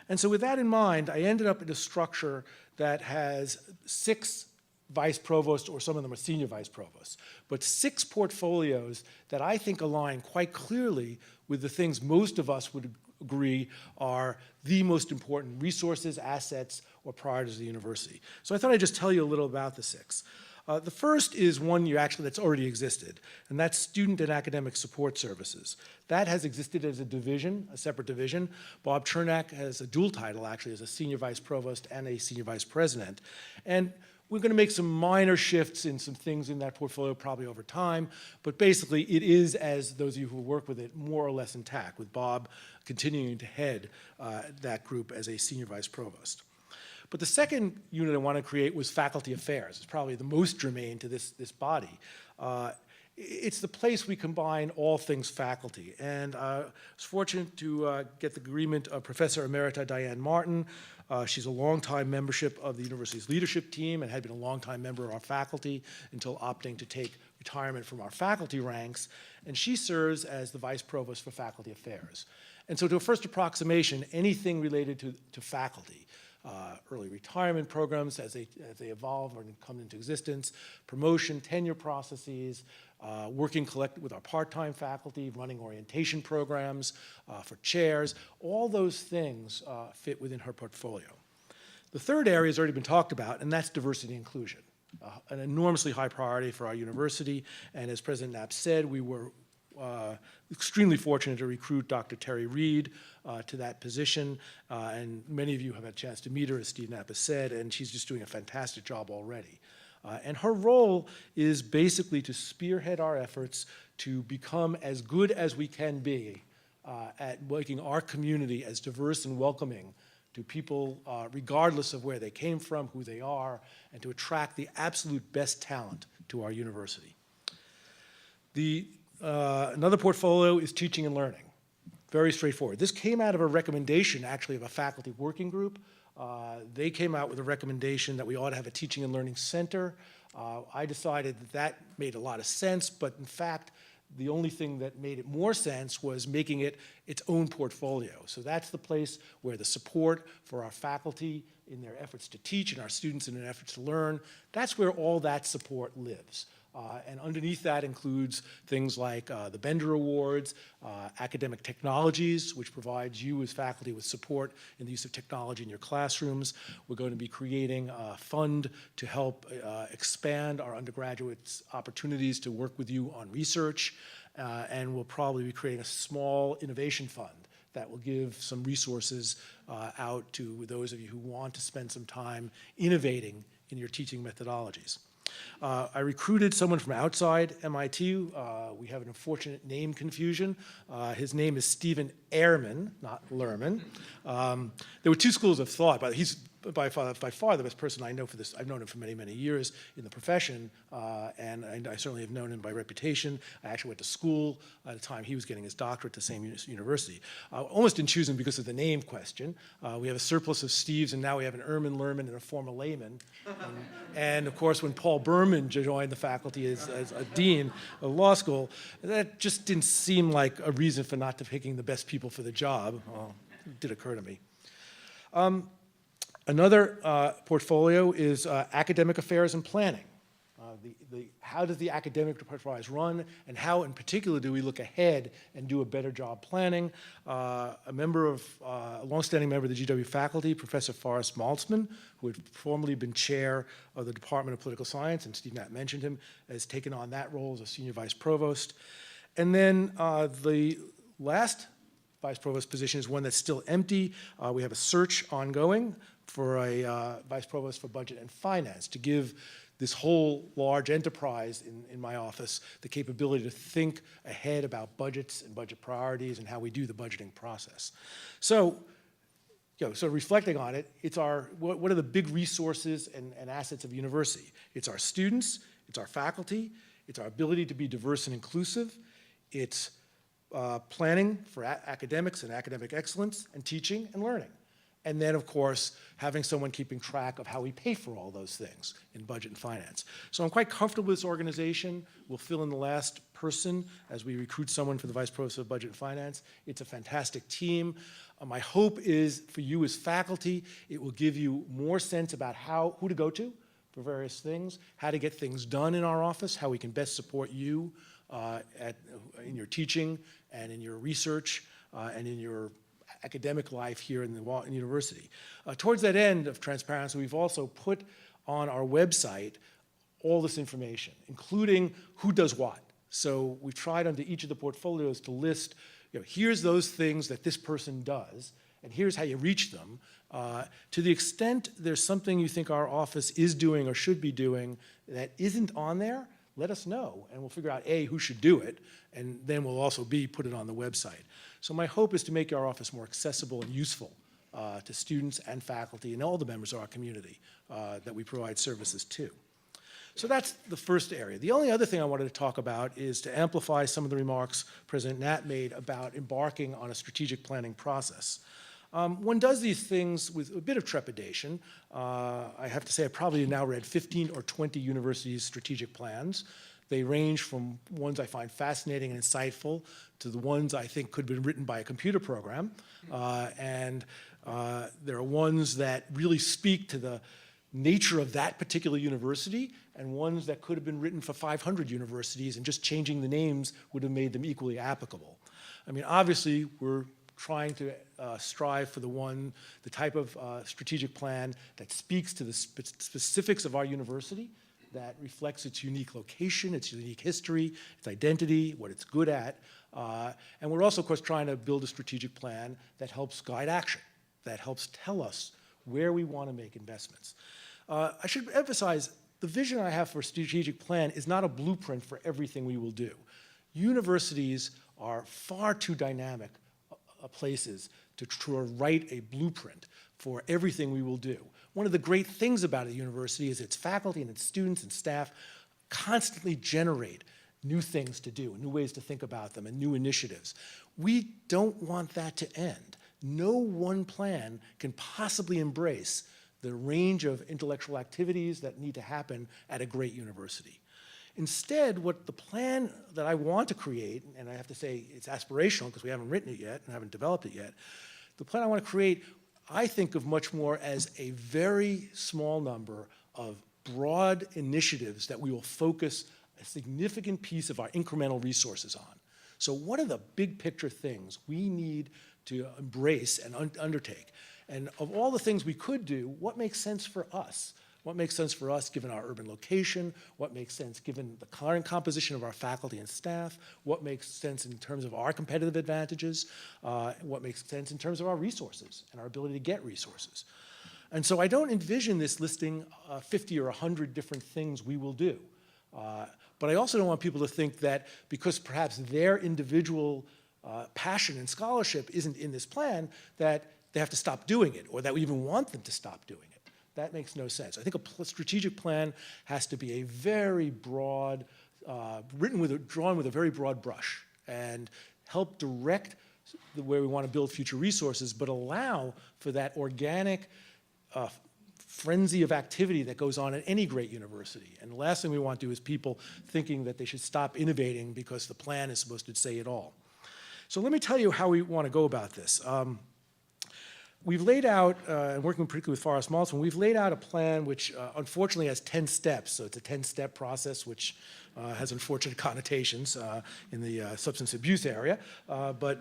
And so with that in mind, I ended up in a structure that has 6 vice provosts, or some of them are senior vice provosts, but 6 portfolios that I think align quite clearly with the things most of us would agree are the most important resources, assets, or priorities of the university. So I thought I'd just tell you a little about the 6. The first is one that's already existed, and that's Student and Academic Support Services. That has existed as a division, a separate division. Bob Chernak has a dual title, actually, as a Senior Vice Provost and a Senior Vice President. And we're going to make some minor shifts in some things in that portfolio probably over time, but basically it is, as those of you who work with it, more or less intact, with Bob continuing to head that group as a Senior Vice Provost. But the second unit I want to create was Faculty Affairs. It's probably the most germane to this body. It's the place we combine all things faculty. And I was fortunate to get the agreement of Professor Emerita Diane Martin. She's a longtime membership of the university's leadership team and had been a longtime member of our faculty until opting to take retirement from our faculty ranks. And she serves as the Vice Provost for Faculty Affairs. And so to a first approximation, anything related to faculty, early retirement programs as they evolve or come into existence, promotion, tenure processes, working collectively with our part-time faculty, running orientation programs for chairs, all those things fit within her portfolio. The third area has already been talked about, and that's diversity and inclusion, an enormously high priority for our university. And as President Knapp said, we were extremely fortunate to recruit Dr. Terry Reed to that position, and many of you have had a chance to meet her, as Steve Knapp has said, and she's just doing a fantastic job already. And her role is basically to spearhead our efforts to become as good as we can be at making our community as diverse and welcoming to people regardless of where they came from, who they are, and to attract the absolute best talent to our university. Another portfolio is teaching and learning. Very straightforward. This came out of a recommendation, actually, of a faculty working group. They came out with a recommendation that we ought to have a teaching and learning center. I decided that made a lot of sense, but in fact, the only thing that made it more sense was making it its own portfolio. So that's the place where the support for our faculty in their efforts to teach and our students in their efforts to learn, that's where all that support lives. And underneath that includes things like the Bender Awards, academic technologies, which provides you as faculty with support in the use of technology in your classrooms. We're going to be creating a fund to help expand our undergraduates' opportunities to work with you on research. And we'll probably be creating a small innovation fund that will give some resources out to those of you who want to spend some time innovating in your teaching methodologies. I recruited someone from outside MIT. We have an unfortunate name confusion. His name is Stephen Ehrman, not Lerman. There were two schools of thought, but he's by far the best person I know for this. I've known him for many, many years in the profession, and I certainly have known him by reputation. I actually went to school at the time he was getting his doctorate at the same university. Almost didn't choose him because of the name question. We have a surplus of Steves, and now we have an Ehrman, Lerman, and a former layman. And of course, when Paul Berman joined the faculty as a dean of law school, that just didn't seem like a reason for not picking the best people for the job. Well, it did occur to me. Another portfolio is academic affairs and planning. How does the academic enterprise run, and how in particular do we look ahead and do a better job planning? A longstanding member of the GW faculty, Professor Forrest Maltzman, who had formerly been chair of the Department of Political Science, and Steve Knapp mentioned him, has taken on that role as a senior vice provost. And then the last vice provost position is one that's still empty. We have a search ongoing for a vice provost for budget and finance to give this whole large enterprise in my office the capability to think ahead about budgets and budget priorities and how we do the budgeting process. So, so reflecting on it, it's what are the big resources and assets of a university? It's our students, it's our faculty, it's our ability to be diverse and inclusive, it's planning for academics and academic excellence, and teaching and learning. And then, of course, having someone keeping track of how we pay for all those things in budget and finance. So I'm quite comfortable with this organization. We'll fill in the last person as we recruit someone for the Vice Provost of Budget and Finance. It's a fantastic team. My hope is for you as faculty, it will give you more sense about who to go to for various things, how to get things done in our office, how we can best support you in your teaching and in your research and in your academic life here in the university. Towards that end of transparency, we've also put on our website all this information, including who does what. So we've tried under each of the portfolios to list, here's those things that this person does, and here's how you reach them. To the extent there's something you think our office is doing or should be doing that isn't on there, let us know, and we'll figure out, A, who should do it, and then we'll also, B, put it on the website. So my hope is to make our office more accessible and useful to students and faculty and all the members of our community that we provide services to. So that's the first area. The only other thing I wanted to talk about is to amplify some of the remarks President Knapp made about embarking on a strategic planning process. One does these things with a bit of trepidation. I have to say I probably now read 15 or 20 universities' strategic plans. They range from ones I find fascinating and insightful to the ones I think could have been written by a computer program. And there are ones that really speak to the nature of that particular university and ones that could have been written for 500 universities, and just changing the names would have made them equally applicable. I mean, obviously, we're trying to strive for the type of strategic plan that speaks to the specifics of our university, that reflects its unique location, its unique history, its identity, what it's good at. And we're also, of course, trying to build a strategic plan that helps guide action, that helps tell us where we want to make investments. I should emphasize, the vision I have for a strategic plan is not a blueprint for everything we will do. Universities are far too dynamic places to write a blueprint for everything we will do. One of the great things about a university is its faculty and its students and staff constantly generate new things to do, new ways to think about them, and new initiatives. We don't want that to end. No one plan can possibly embrace the range of intellectual activities that need to happen at a great university. Instead, what the plan that I want to create, and I have to say it's aspirational because we haven't written it yet and haven't developed it yet, the plan I want to create, I think of much more as a very small number of broad initiatives that we will focus a significant piece of our incremental resources on. So what are the big picture things we need to embrace and undertake? And of all the things we could do, what makes sense for us? What makes sense for us given our urban location? What makes sense given the current composition of our faculty and staff? What makes sense in terms of our competitive advantages? What makes sense in terms of our resources and our ability to get resources? And so I don't envision this listing 50 or 100 different things we will do. But I also don't want people to think that because perhaps their individual passion and scholarship isn't in this plan, that they have to stop doing it, or that we even want them to stop doing it. That makes no sense. I think a strategic plan has to be a very broad, drawn with a very broad brush, and help direct where we want to build future resources, but allow for that organic frenzy of activity that goes on at any great university. And the last thing we want to do is people thinking that they should stop innovating because the plan is supposed to say it all. So let me tell you how we want to go about this. We've laid out, working particularly with Forrest Maltzman, we've laid out a plan which unfortunately has 10 steps. So it's a 10-step process which has unfortunate connotations in the substance abuse area, but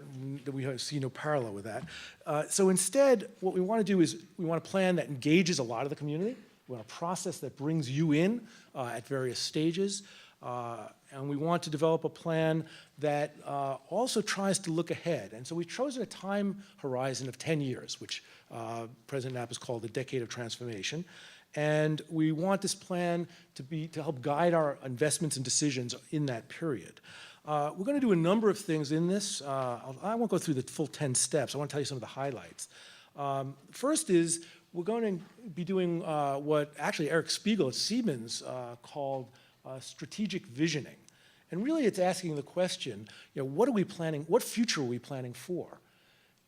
we see no parallel with that. So instead, what we want to do is we want a plan that engages a lot of the community. We want a process that brings you in at various stages. And we want to develop a plan that also tries to look ahead. And so we've chosen a time horizon of 10 years, which President Knapp has called the decade of transformation. And we want this plan to help guide our investments and decisions in that period. We're going to do a number of things in this. I won't go through the full 10 steps. I want to tell you some of the highlights. First is we're going to be doing what actually Eric Spiegel at Siemens called strategic visioning. And really it's asking the question, what are we planning, what future are we planning for?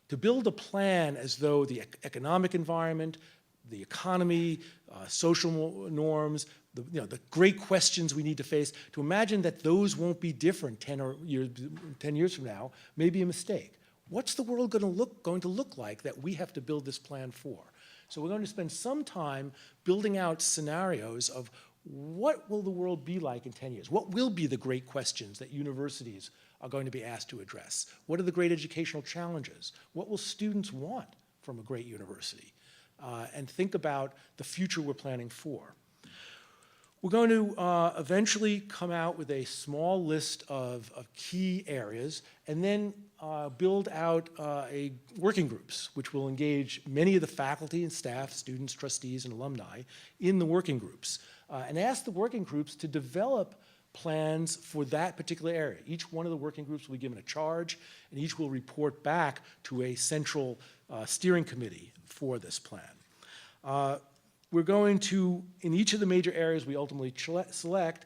To build a plan as though the economic environment, the economy, social norms, the great questions we need to face, to imagine that those won't be different 10 years from now may be a mistake. What's the world going to look like that we have to build this plan for? So we're going to spend some time building out scenarios of what will the world be like in 10 years? What will be the great questions that universities are going to be asked to address? What are the great educational challenges? What will students want from a great university? And think about the future we're planning for. We're going to eventually come out with a small list of key areas and then build out working groups, which will engage many of the faculty and staff, students, trustees, and alumni in the working groups. And ask the working groups to develop plans for that particular area. Each one of the working groups will be given a charge, and each will report back to a central steering committee for this plan. We're going to, in each of the major areas we ultimately select,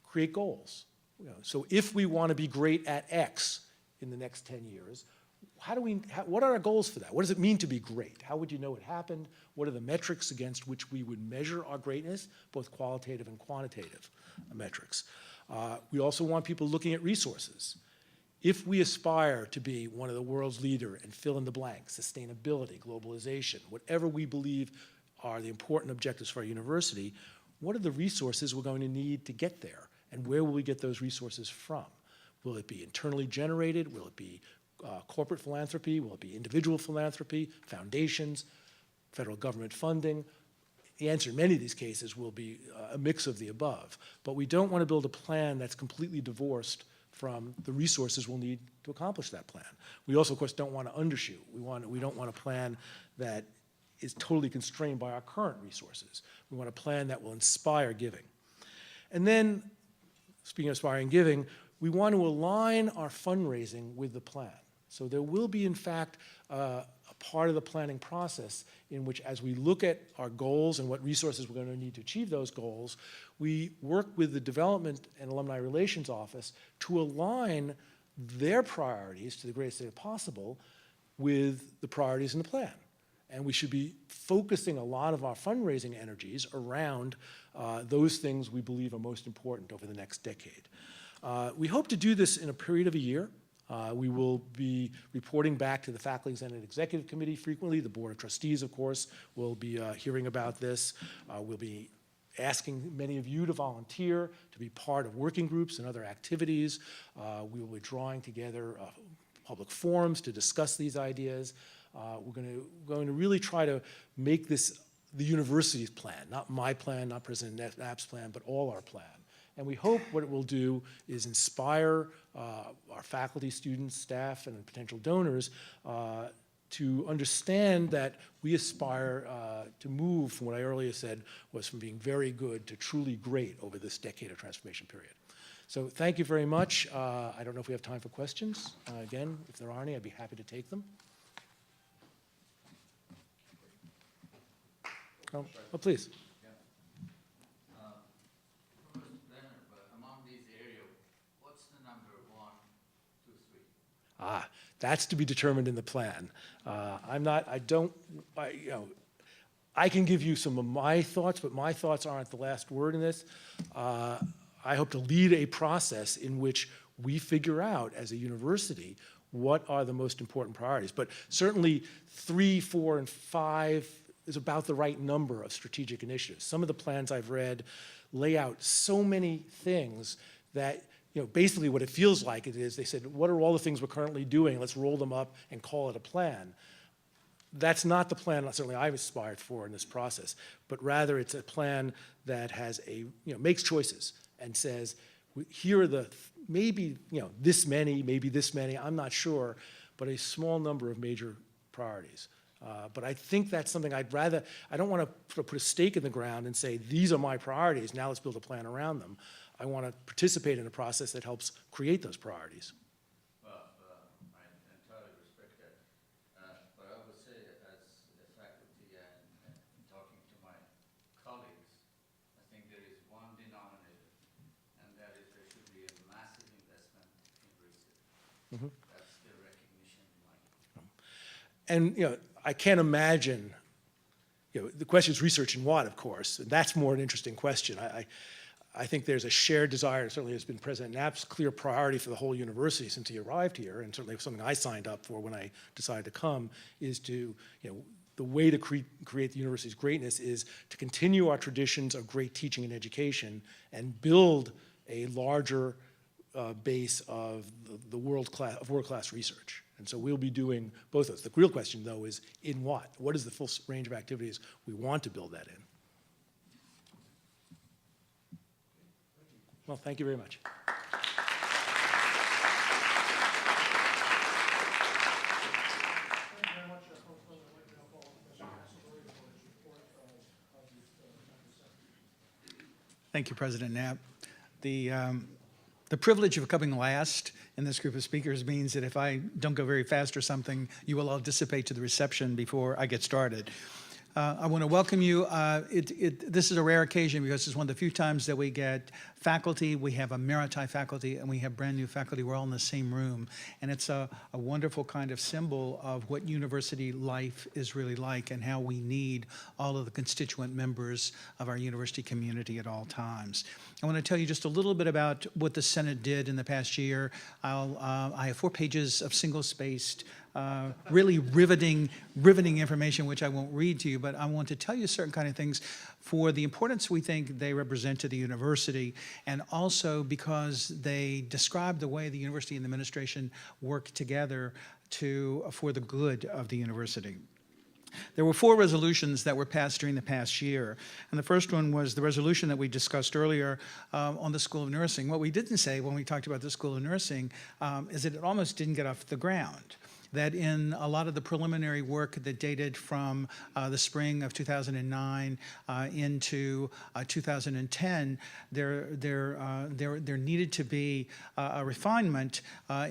create goals. So if we want to be great at X in the next 10 years, what are our goals for that? What does it mean to be great? How would you know it happened? What are the metrics against which we would measure our greatness, both qualitative and quantitative metrics? We also want people looking at resources. If we aspire to be one of the world's leader and fill in the blank, sustainability, globalization, whatever we believe are the important objectives for our university, what are the resources we're going to need to get there? And where will we get those resources from? Will it be internally generated? Will it be corporate philanthropy? Will it be individual philanthropy, foundations, federal government funding? The answer in many of these cases will be a mix of the above. But we don't want to build a plan that's completely divorced from the resources we'll need to accomplish that plan. We also, of course, don't want to undershoot. We don't want a plan that is totally constrained by our current resources. We want a plan that will inspire giving. And then, speaking of inspiring giving, we want to align our fundraising with the plan. So there will be, in fact, a part of the planning process in which, as we look at our goals and what resources we're going to need to achieve those goals, we work with the Development and Alumni Relations Office to align their priorities to the greatest extent possible with the priorities in the plan. And we should be focusing a lot of our fundraising energies around those things we believe are most important over the next decade. We hope to do this in a period of a year. We will be reporting back to the Faculty Senate Executive Committee frequently. The Board of Trustees, of course, will be hearing about this. We'll be asking many of you to volunteer, to be part of working groups and other activities. We will be drawing together public forums to discuss these ideas. We're going to really try to make this the university's plan, not my plan, not President Knapp's plan, but all our plan. And we hope what it will do is inspire our faculty, students, staff, and potential donors to understand that we aspire to move from what I earlier said was from being very good to truly great over this decade of transformation period. So thank you very much. I don't know if we have time for questions. Again, if there are any, I'd be happy to take them. Oh, please. That's to be determined in the plan. I can give you some of my thoughts, but my thoughts aren't the last word in this. I hope to lead a process in which we figure out as a university what are the most important priorities. But certainly 3, 4, and 5 is about the right number of strategic initiatives. Some of the plans I've read lay out so many things that, basically what it feels like it is, they said, what are all the things we're currently doing? Let's roll them up and call it a plan. That's not the plan certainly I've aspired for in this process, but rather it's a plan that has makes choices and says, here are the, maybe, this many, I'm not sure, but a small number of major priorities. But I think that's something I don't want to put a stake in the ground and say, these are my priorities, now let's build a plan around them. I want to participate in a process that helps create those priorities. Well, I entirely respect that. But I would say as a faculty and talking to my colleagues, I think there is one denominator, and that is there should be a massive investment in research. Mm-hmm. That's the recognition in my opinion. And, I can't imagine, the question is research in what, of course, and that's more an interesting question. I think there's a shared desire, certainly has been President Knapp's clear priority for the whole university since he arrived here, and certainly something I signed up for when I decided to come, is to, the way to create the university's greatness is to continue our traditions of great teaching and education and build a larger base of the world-class research. And so we'll be doing both of those. The real question, though, is in what? What is the full range of activities we want to build that in? Well, thank you very much. Thank you, President Knapp. The privilege of coming last in this group of speakers means that if I don't go very fast or something, you will all dissipate to the reception before I get started. I want to welcome you. This is a rare occasion because it's one of the few times that we get faculty, we have Emeriti faculty, and we have brand new faculty. We're all in the same room. And it's a wonderful kind of symbol of what university life is really like and how we need all of the constituent members of our university community at all times. I want to tell you just a little bit about what the Senate did in the past year. I have 4 pages of single-spaced really riveting information, which I won't read to you, but I want to tell you certain kind of things for the importance we think they represent to the university, and also because they describe the way the university and the administration work together for the good of the university. There were 4 resolutions that were passed during the past year, and the first one was the resolution that we discussed earlier on the School of Nursing. What we didn't say when we talked about the School of Nursing is that it almost didn't get off the ground. That in a lot of the preliminary work that dated from the spring of 2009 into 2010, there needed to be a refinement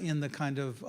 in the kind of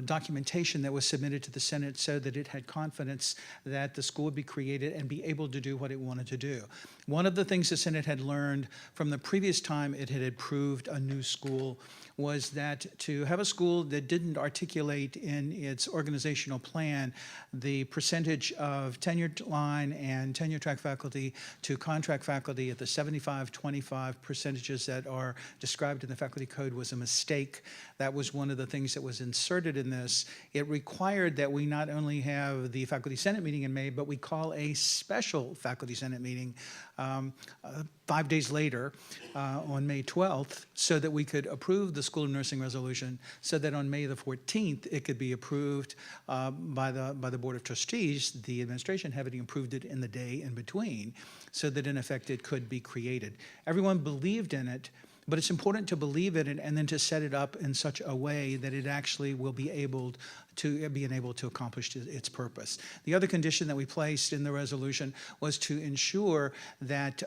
documentation that was submitted to the Senate so that it had confidence that the school would be created and be able to do what it wanted to do. One of the things the Senate had learned from the previous time it had approved a new school was that to have a school that didn't articulate in its organizational plan the percentage of tenured line and tenure track faculty to contract faculty at the 75-25 percentages that are described in the faculty code was a mistake. That was one of the things that was inserted in this. It required that we not only have the Faculty Senate meeting in May, but we call a special Faculty Senate meeting 5 days later on May 12th so that we could approve the School of Nursing resolution so that on May the 14th it could be approved by the Board of Trustees, the administration having approved it in the day in between so that in effect it could be created. Everyone believed in it, but it's important to believe in it and then to set it up in such a way that it actually will be able to accomplish its purpose. The other condition that we placed in the resolution was to ensure that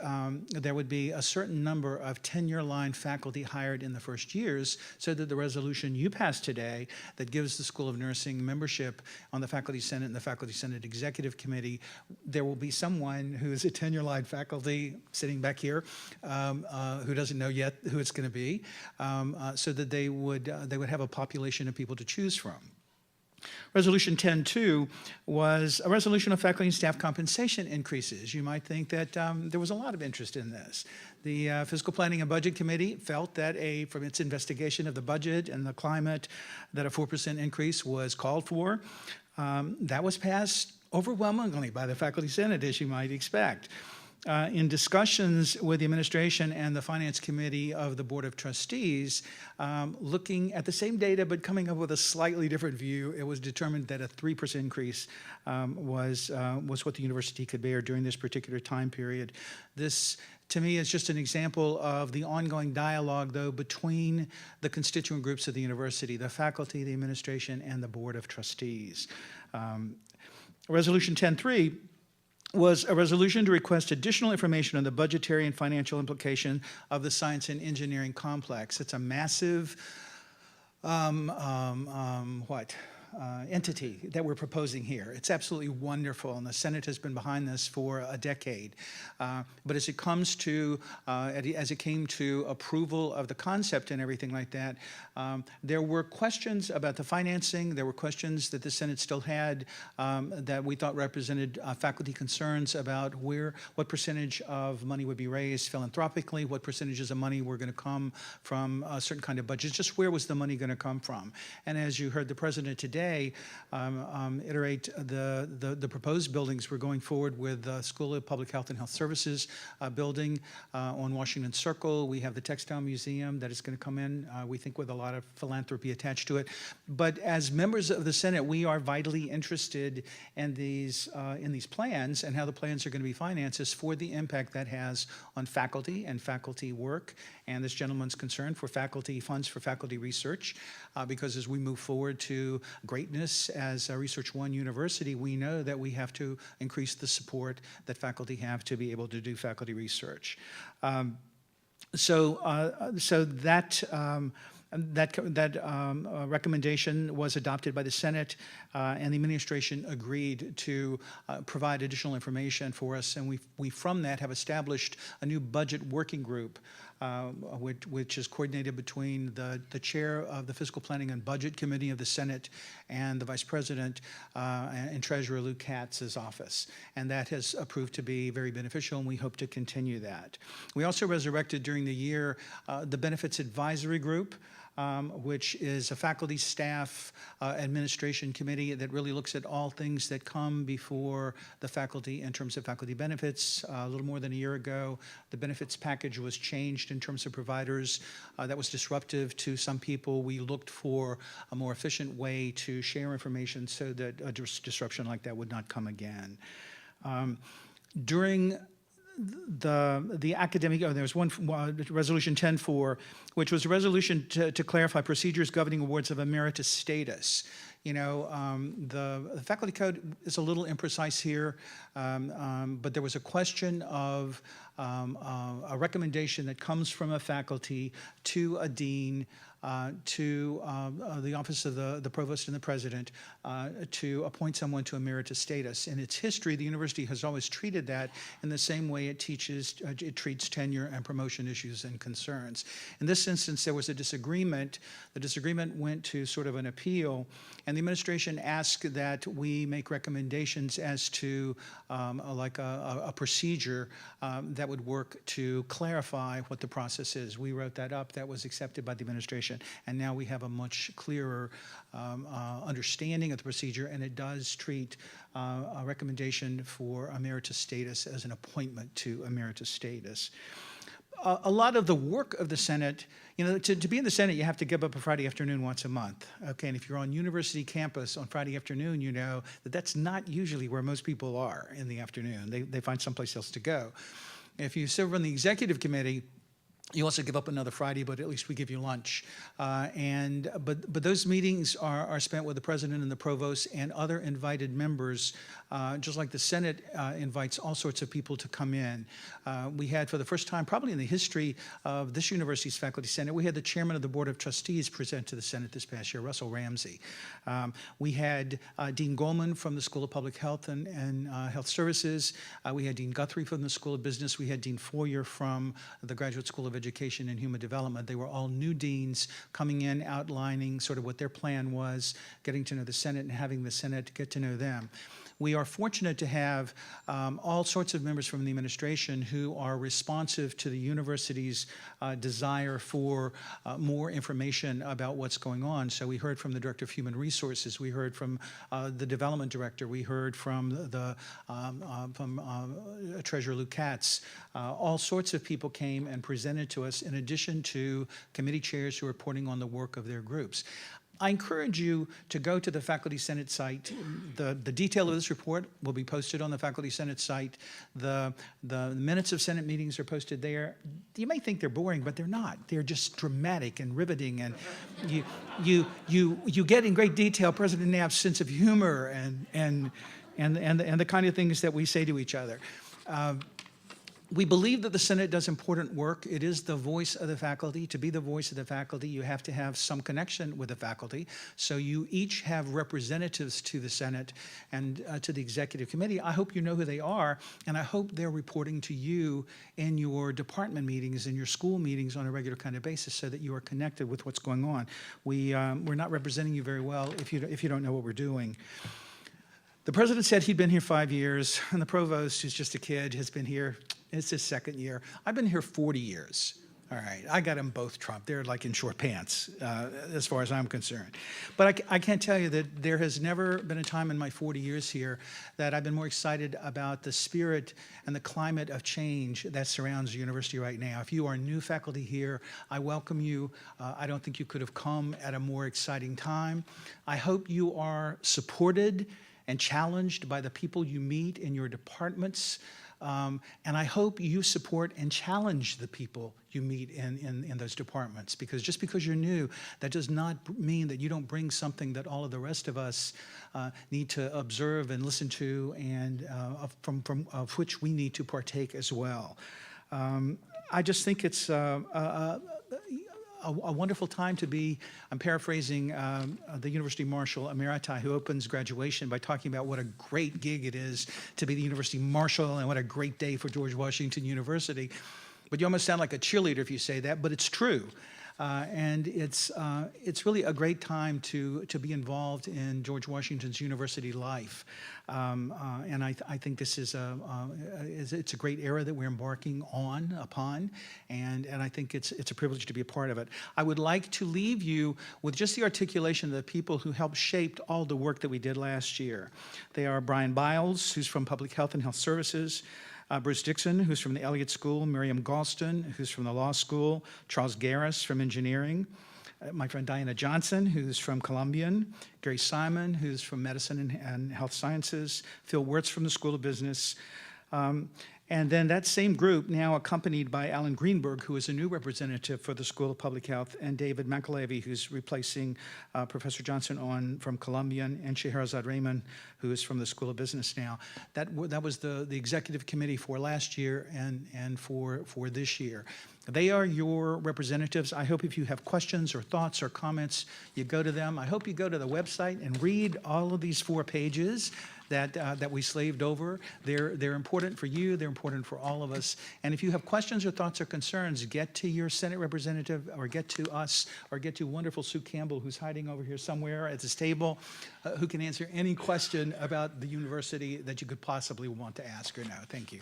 there would be a certain number of tenure line faculty hired in the first years so that the resolution you passed today that gives the School of Nursing membership on the Faculty Senate and the Faculty Senate Executive Committee, there will be someone who is a tenure line faculty sitting back here who doesn't know yet who it's going to be, so that they would have a population of people to choose from. Resolution 10.2 was a resolution of faculty and staff compensation increases. You might think that there was a lot of interest in this. The Fiscal Planning and Budget Committee felt that from its investigation of the budget and the climate, that a 4% increase was called for. That was passed overwhelmingly by the Faculty Senate, as you might expect. In discussions with the administration and the Finance Committee of the Board of Trustees, looking at the same data but coming up with a slightly different view, it was determined that a 3% increase was what the university could bear during this particular time period. This, to me, is just an example of the ongoing dialogue, though, between the constituent groups of the university, the faculty, the administration, and the Board of Trustees. Resolution 10.3 was a resolution to request additional information on the budgetary and financial implication of the science and engineering complex. It's a massive entity that we're proposing here. It's absolutely wonderful, and the Senate has been behind this for a decade. But as it came to approval of the concept and everything like that, there were questions about the financing. There were questions that the Senate still had that we thought represented faculty concerns about what percentage of money would be raised philanthropically, what percentages of money were going to come from a certain kind of budget, just where was the money going to come from. And as you heard the President today iterate the proposed buildings, we're going forward with the School of Public Health and Health Services building on Washington Circle. We have the Textile Museum that is going to come in, we think, with a lot of philanthropy attached to it. But as members of the Senate, we are vitally interested in these plans and how the plans are going to be financed for the impact that has on faculty and faculty work, and this gentleman's concern for faculty funds for faculty research, because as we move forward to greatness as a Research One university, we know that we have to increase the support that faculty have to be able to do faculty research. So that recommendation was adopted by the Senate, and the administration agreed to provide additional information for us, and we from that have established a new budget working group, which is coordinated between the chair of the Fiscal Planning and Budget Committee of the Senate and the Vice President and Treasurer Lou Katz's office. And that has proved to be very beneficial, and we hope to continue that. We also resurrected during the year the Benefits Advisory Group, which is a faculty, staff, administration committee that really looks at all things that come before the faculty in terms of faculty benefits. A little more than a year ago, the benefits package was changed in terms of providers. That was disruptive to some people. We looked for a more efficient way to share information so that a disruption like that would not come again. During the academic, there was one resolution 10.4, which was a resolution to clarify procedures governing awards of emeritus status. You know, the faculty code is a little imprecise here, but there was a question of a recommendation that comes from a faculty to a dean, to the office of the provost and the president to appoint someone to emeritus status. In its history, the university has always treated that in the same way it treats tenure and promotion issues and concerns. In this instance, there was a disagreement. The disagreement went to sort of an appeal, and the administration asked that we make recommendations as to a procedure that would work to clarify what the process is. We wrote that up. That was accepted by the administration. And now we have a much clearer understanding of the procedure, and it does treat a recommendation for emeritus status as an appointment to emeritus status. A lot of the work of the Senate, to be in the Senate, you have to give up a Friday afternoon once a month. Okay, and if you're on university campus on Friday afternoon, you know that that's not usually where most people are in the afternoon. They find someplace else to go. If you serve on the executive committee, you also give up another Friday, but at least we give you lunch. But those meetings are spent with the president and the provost and other invited members, just like the Senate invites all sorts of people to come in. We had, for the first time, probably in the history of this university's faculty senate, we had the chairman of the board of trustees present to the Senate this past year, Russell Ramsey. We had Dean Goldman from the School of Public Health and Health Services. We had Dean Guthrie from the School of Business. We had Dean Foyer from the Graduate School of Education and Human Development. They were all new deans coming in, outlining sort of what their plan was, getting to know the Senate and having the Senate get to know them. We are fortunate to have all sorts of members from the administration who are responsive to the university's desire for more information about what's going on. So we heard from the Director of Human Resources, we heard from the Development Director, we heard from Treasurer Lou Katz. All sorts of people came and presented to us, in addition to committee chairs who are reporting on the work of their groups. I encourage you to go to the Faculty Senate site. The detail of this report will be posted on the Faculty Senate site. The minutes of Senate meetings are posted there. You may think they're boring, but they're not. They're just dramatic and riveting, and you get in great detail President Knapp's sense of humor and the kind of things that we say to each other. We believe that the Senate does important work. It is the voice of the faculty. To be the voice of the faculty, you have to have some connection with the faculty. So you each have representatives to the Senate and to the Executive Committee. I hope you know who they are, and I hope they're reporting to you in your department meetings, in your school meetings on a regular kind of basis, so that you are connected with what's going on. We're not representing you very well if you don't know what we're doing. The president said he'd been here 5 years, and the provost, who's just a kid, has been here. It's his second year. I've been here 40 years. All right, I got them both trumped. They're like in short pants, as far as I'm concerned. But I can't tell you that there has never been a time in my 40 years here that I've been more excited about the spirit and the climate of change that surrounds the university right now. If you are new faculty here, I welcome you. I don't think you could have come at a more exciting time. I hope you are supported and challenged by the people you meet in your departments. And I hope you support and challenge the people you meet in those departments, because just because you're new, that does not mean that you don't bring something that all of the rest of us need to observe and listen to, and from which we need to partake as well. I just think it's a wonderful time to be, I'm paraphrasing the University Marshal Emeriti, who opens graduation by talking about what a great gig it is to be the University Marshal and what a great day for George Washington University. But you almost sound like a cheerleader if you say that, but it's true. And it's really a great time to be involved in George Washington's university life. And I think this is it's a great era that we're embarking upon, and I think it's a privilege to be a part of it. I would like to leave you with just the articulation of the people who helped shape all the work that we did last year. They are Brian Biles, who's from Public Health and Health Services, Bruce Dixon, who's from the Elliott School, Miriam Galston, who's from the Law School, Charles Garris from Engineering, my friend Diana Johnson, who's from Columbian, Gary Simon, who's from Medicine and Health Sciences, Phil Wirtz from the School of Business, And then that same group, now accompanied by Alan Greenberg, who is a new representative for the School of Public Health, and David McAlevey, who's replacing Professor Johnson from Columbia, and Scheherazade Raymond, who is from the School of Business now. That was the executive committee for last year and for this year. They are your representatives. I hope if you have questions or thoughts or comments, you go to them. I hope you go to the website and read all of these 4 pages that we slaved over. They're important for you. They're important for all of us. And if you have questions or thoughts or concerns, get to your Senate representative or get to us or get to wonderful Sue Campbell, who's hiding over here somewhere at this table, who can answer any question about the university that you could possibly want to ask or know. Thank you.